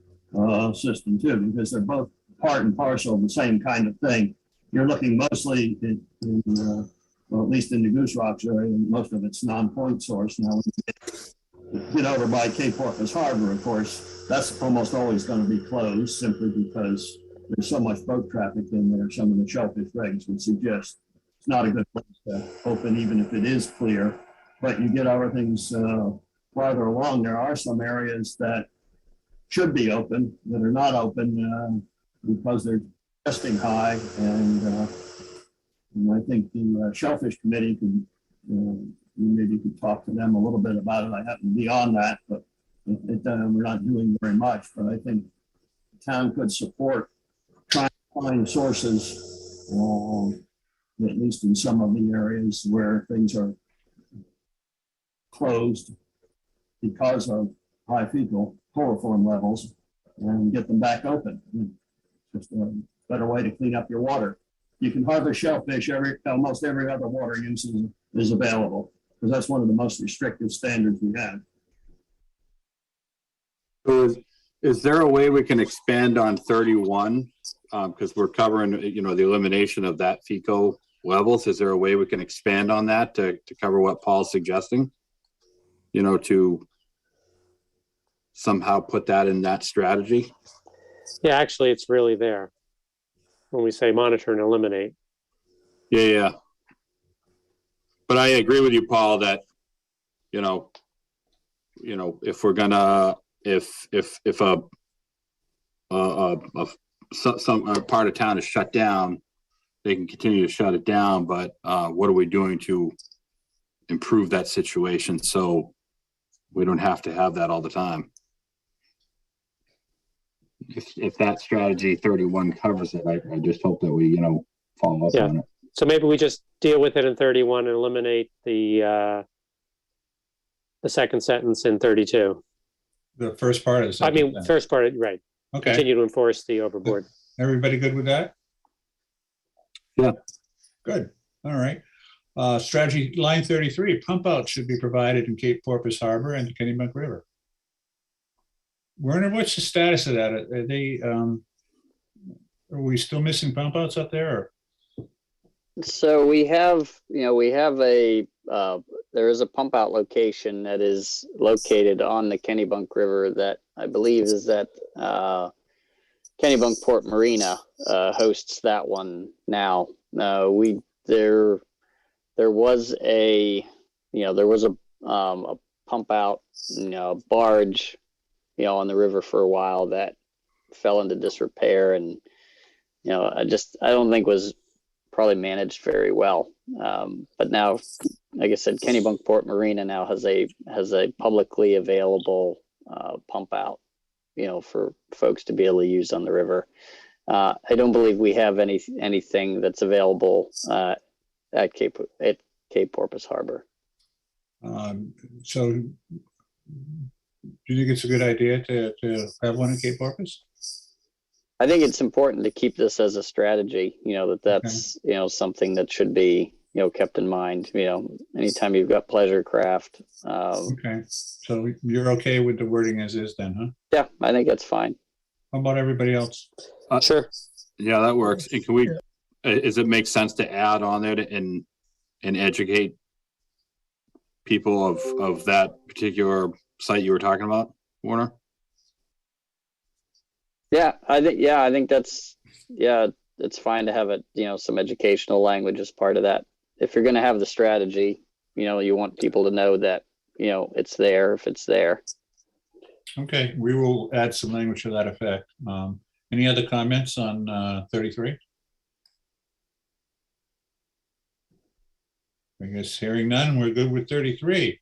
system too, because they're both part and parcel of the same kind of thing. You're looking mostly well, at least in the Goose Rocks area, most of it's non-point source. Now, when you get over by Cape Porpoise Harbor, of course, that's almost always going to be closed simply because there's so much boat traffic in there. Some of the shellfish regs would suggest it's not a good place to open, even if it is clear. But you get over things farther along. There are some areas that should be open that are not open because they're testing high, and I think the Shellfish Committee could maybe talk to them a little bit about it. I happen to be on that, but we're not doing very much. But I think the town could support trying to find sources, at least in some of the areas where things are closed because of high fecal chloroform levels, and get them back open. Just better way to clean up your water. You can harvest shellfish almost every other water use is available, because that's one of the most restrictive standards we have. So is there a way we can expand on 31? Because we're covering, the elimination of that fecal levels. Is there a way we can expand on that to cover what Paul's suggesting? To somehow put that in that strategy? Yeah, actually, it's really there when we say monitor and eliminate. Yeah. But I agree with you, Paul, that, if we're gonna, if some part of town is shut down, they can continue to shut it down. But what are we doing to improve that situation so we don't have to have that all the time? If that strategy 31 covers it, I just hope that we, follow up on it. So maybe we just deal with it in 31 and eliminate the second sentence in 32. The first part of the sentence. First part, right. Okay. Continue to enforce the overboard. Everybody good with that? Yeah. Good. All right. Strategy line 33, pump outs should be provided in Cape Porpoise Harbor and the Kennebunk River. Werner, what's the status of that? Are they, are we still missing pump outs up there? Or? So we have there is a pump out location that is located on the Kennebunk River that I believe is at Kennebunkport Marina hosts that one now. There was a pump out barge on the river for a while that fell into disrepair, and I don't think was probably managed very well. But now, like I said, Kennebunkport Marina now has a publicly available pump out, for folks to be able to use on the river. I don't believe we have anything that's available at Cape Porpoise Harbor. So do you think it's a good idea to have one in Cape Porpoise? I think it's important to keep this as a strategy, that's, something that should be, kept in mind, anytime you've got pleasure craft. Okay, so you're okay with the wording as is then, huh? Yeah, I think that's fine. How about everybody else? Sure. Yeah, that works. And can we, does it make sense to add on there and educate people of that particular site you were talking about, Warner? Yeah, I think that's, it's fine to have it, some educational language as part of that. If you're going to have the strategy, you want people to know that, it's there if it's there. Okay, we will add some language to that effect. Any other comments on 33? I guess hearing none, we're good with 33.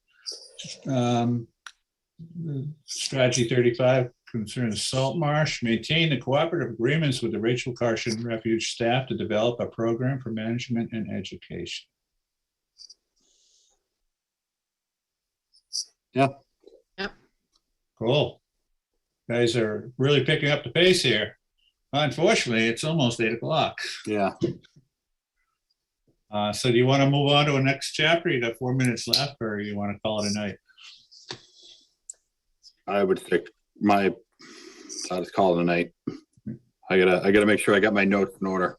Strategy 35 concerns salt marsh. Maintain the cooperative agreements with the Rachel Carson Refuge staff to develop a program for management and education. Yeah. Yep. Cool. Guys are really picking up the pace here. Unfortunately, it's almost 8 o'clock. Yeah. So do you want to move on to a next chapter? You got 4 minutes left, or you want to call it a night? I would think I'll just call it a night. I gotta make sure I got my notes in order.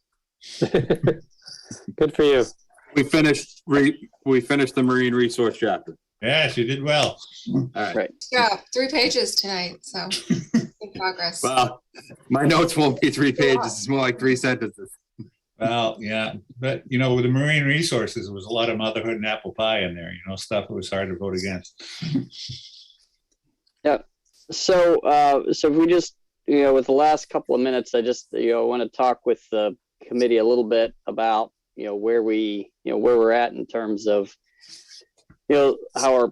Good for you. We finished the marine resource chapter. Yes, you did well. All right. Right. Yeah, 3 pages tonight, so good progress. Well, my notes won't be 3 pages. It's more like 3 sentences. Well, yeah, but with the marine resources, it was a lot of motherhood and apple pie in there, stuff that was hard to vote against. Yeah. So if we just, with the last couple of minutes, I just, want to talk with the committee a little bit about, where we're at in terms of, how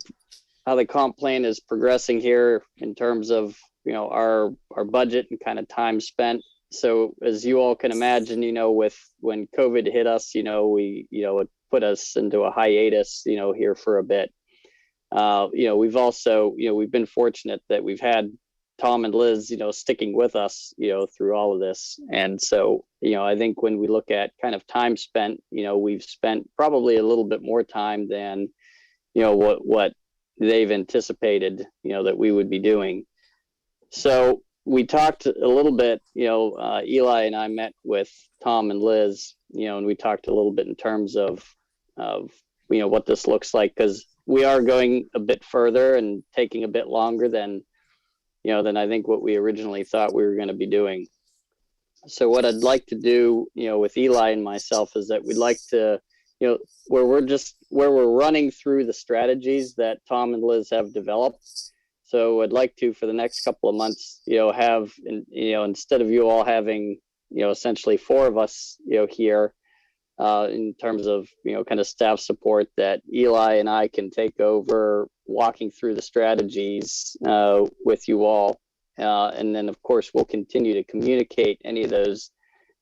the comp plan is progressing here in terms of, our budget and kind of time spent. So as you all can imagine, with when COVID hit us, it put us into a hiatus, here for a bit. We've also, we've been fortunate that we've had Tom and Liz, sticking with us, through all of this. And so, I think when we look at kind of time spent, we've spent probably a little bit more time than, what they've anticipated, that we would be doing. So we talked a little bit, Eli and I met with Tom and Liz, and we talked a little bit in terms of what this looks like, because we are going a bit further and taking a bit longer than I think what we originally thought we were going to be doing. So what I'd like to do, with Eli and myself is that we'd like to, where we're running through the strategies that Tom and Liz have developed. So I'd like to, for the next couple of months, have, instead of you all having, essentially 4 of us, here, in terms of, kind of staff support, that Eli and I can take over walking through the strategies with you all. And then, of course, we'll continue to communicate any of those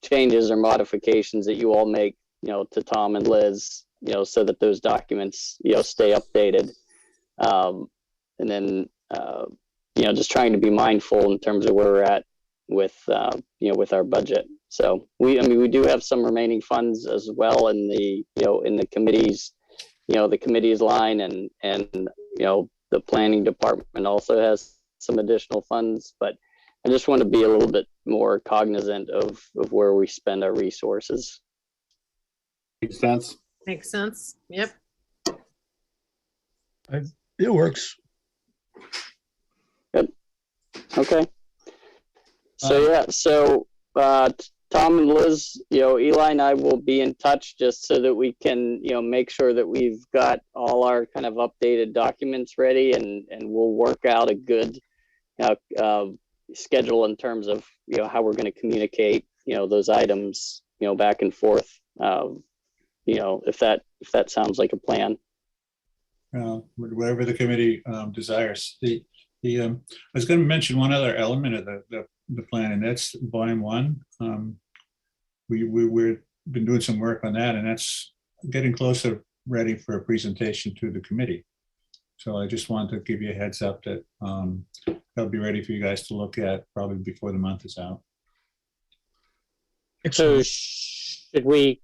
changes or modifications that you all make, to Tom and Liz, so that those documents, stay updated. And then, just trying to be mindful in terms of where we're at with, with our budget. So we do have some remaining funds as well in the, in the committees, the committees line, and the planning department also has some additional funds, but I just want to be a little bit more cognizant of where we spend our resources. Makes sense. Makes sense. Yep. It works. Good. Okay. So Tom and Liz, Eli and I will be in touch just so that we can, make sure that we've got all our kind of updated documents ready, and we'll work out a good schedule in terms of, how we're going to communicate, those items, back and forth. If that sounds like a plan. Whatever the committee desires. I was going to mention one other element of the plan, and that's volume 1. We've been doing some work on that, and that's getting closer, ready for a presentation to the committee. So I just wanted to give you a heads up that that'll be ready for you guys to look at probably before the month is out. So Excellent. should we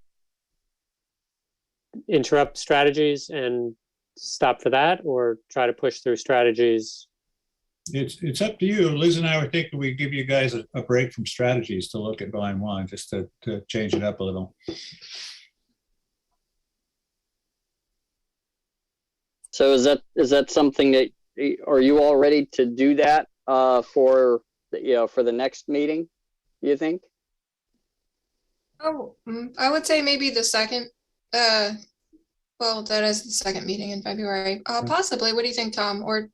interrupt strategies and stop for that, or try to push through strategies? It's up to you. Liz and I were thinking we give you guys a break from strategies to look at volume one, just to change it up a little. So is that something that, are you all ready to do that for the next meeting, you think? Oh, I would say maybe the second, well, that is the second meeting in February. Possibly. What do you think, Tom? Or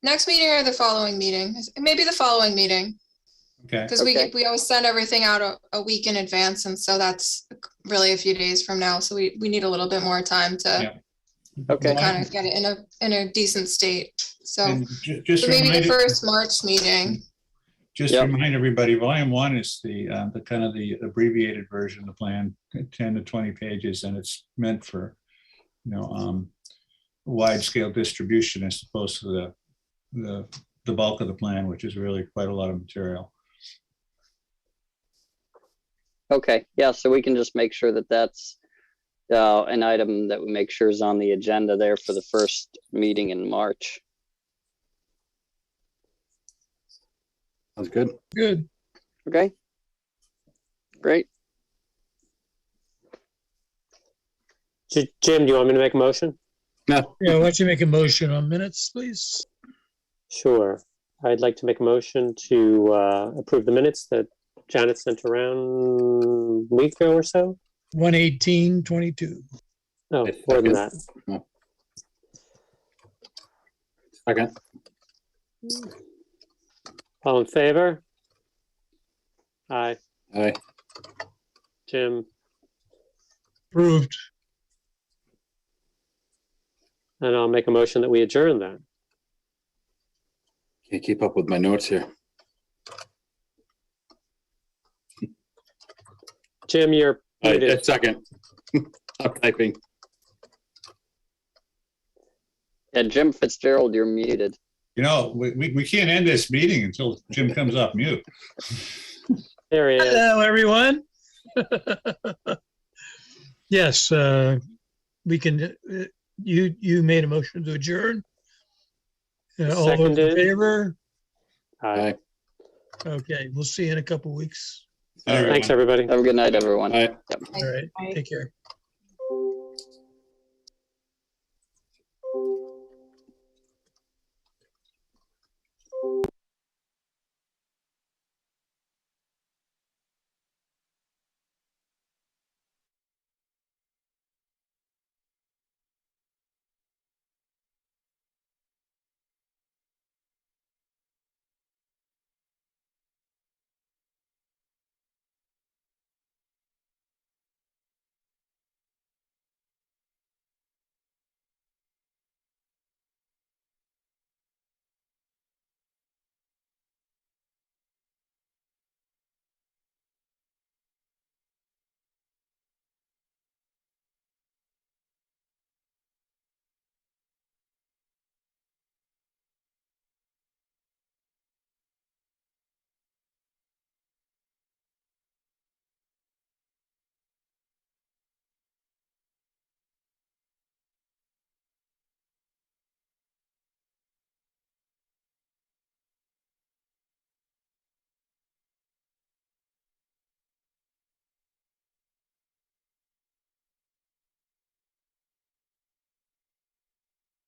next meeting or the following meeting? Maybe the following meeting, Okay. because Okay. we always send everything out a week in advance, and so that's really a few days from now. So we need a little bit more time to Yeah. Okay. kind of get it in a decent state. So, And just so maybe the remind, first March meeting. just Yep. remind everybody, volume one is the kind of the abbreviated version of the plan, 10 to 20 pages, and it's meant for, wide scale distribution as opposed to the bulk of the plan, which is really quite a lot of material. Okay, yeah, so we can just make sure that that's an item that we make sure is on the agenda there for the first meeting in March. Sounds good. Good. Okay. Great. Jim, do you want me to make a motion? No, Yeah, why don't you make a motion on minutes, please? Sure. I'd like to make a motion to approve the minutes that Janet sent around a week ago or so. 118:22. Oh, more than that. second. All in favor? Aye. Aye. Jim, Approved. and I'll make a motion that we adjourn then. Can't keep up with my notes here. Jim, you're muted. Second. I'm typing. Yeah, Jim Fitzgerald, you're muted. We can't end this meeting until Jim comes off mute. There he is. Hello, everyone. Yes, we can, you made a motion to adjourn. All those in Seconded. favor? Aye. Okay, we'll see you in a couple weeks. Thanks, everybody. Have a good night, everyone. Aye. All right, take care.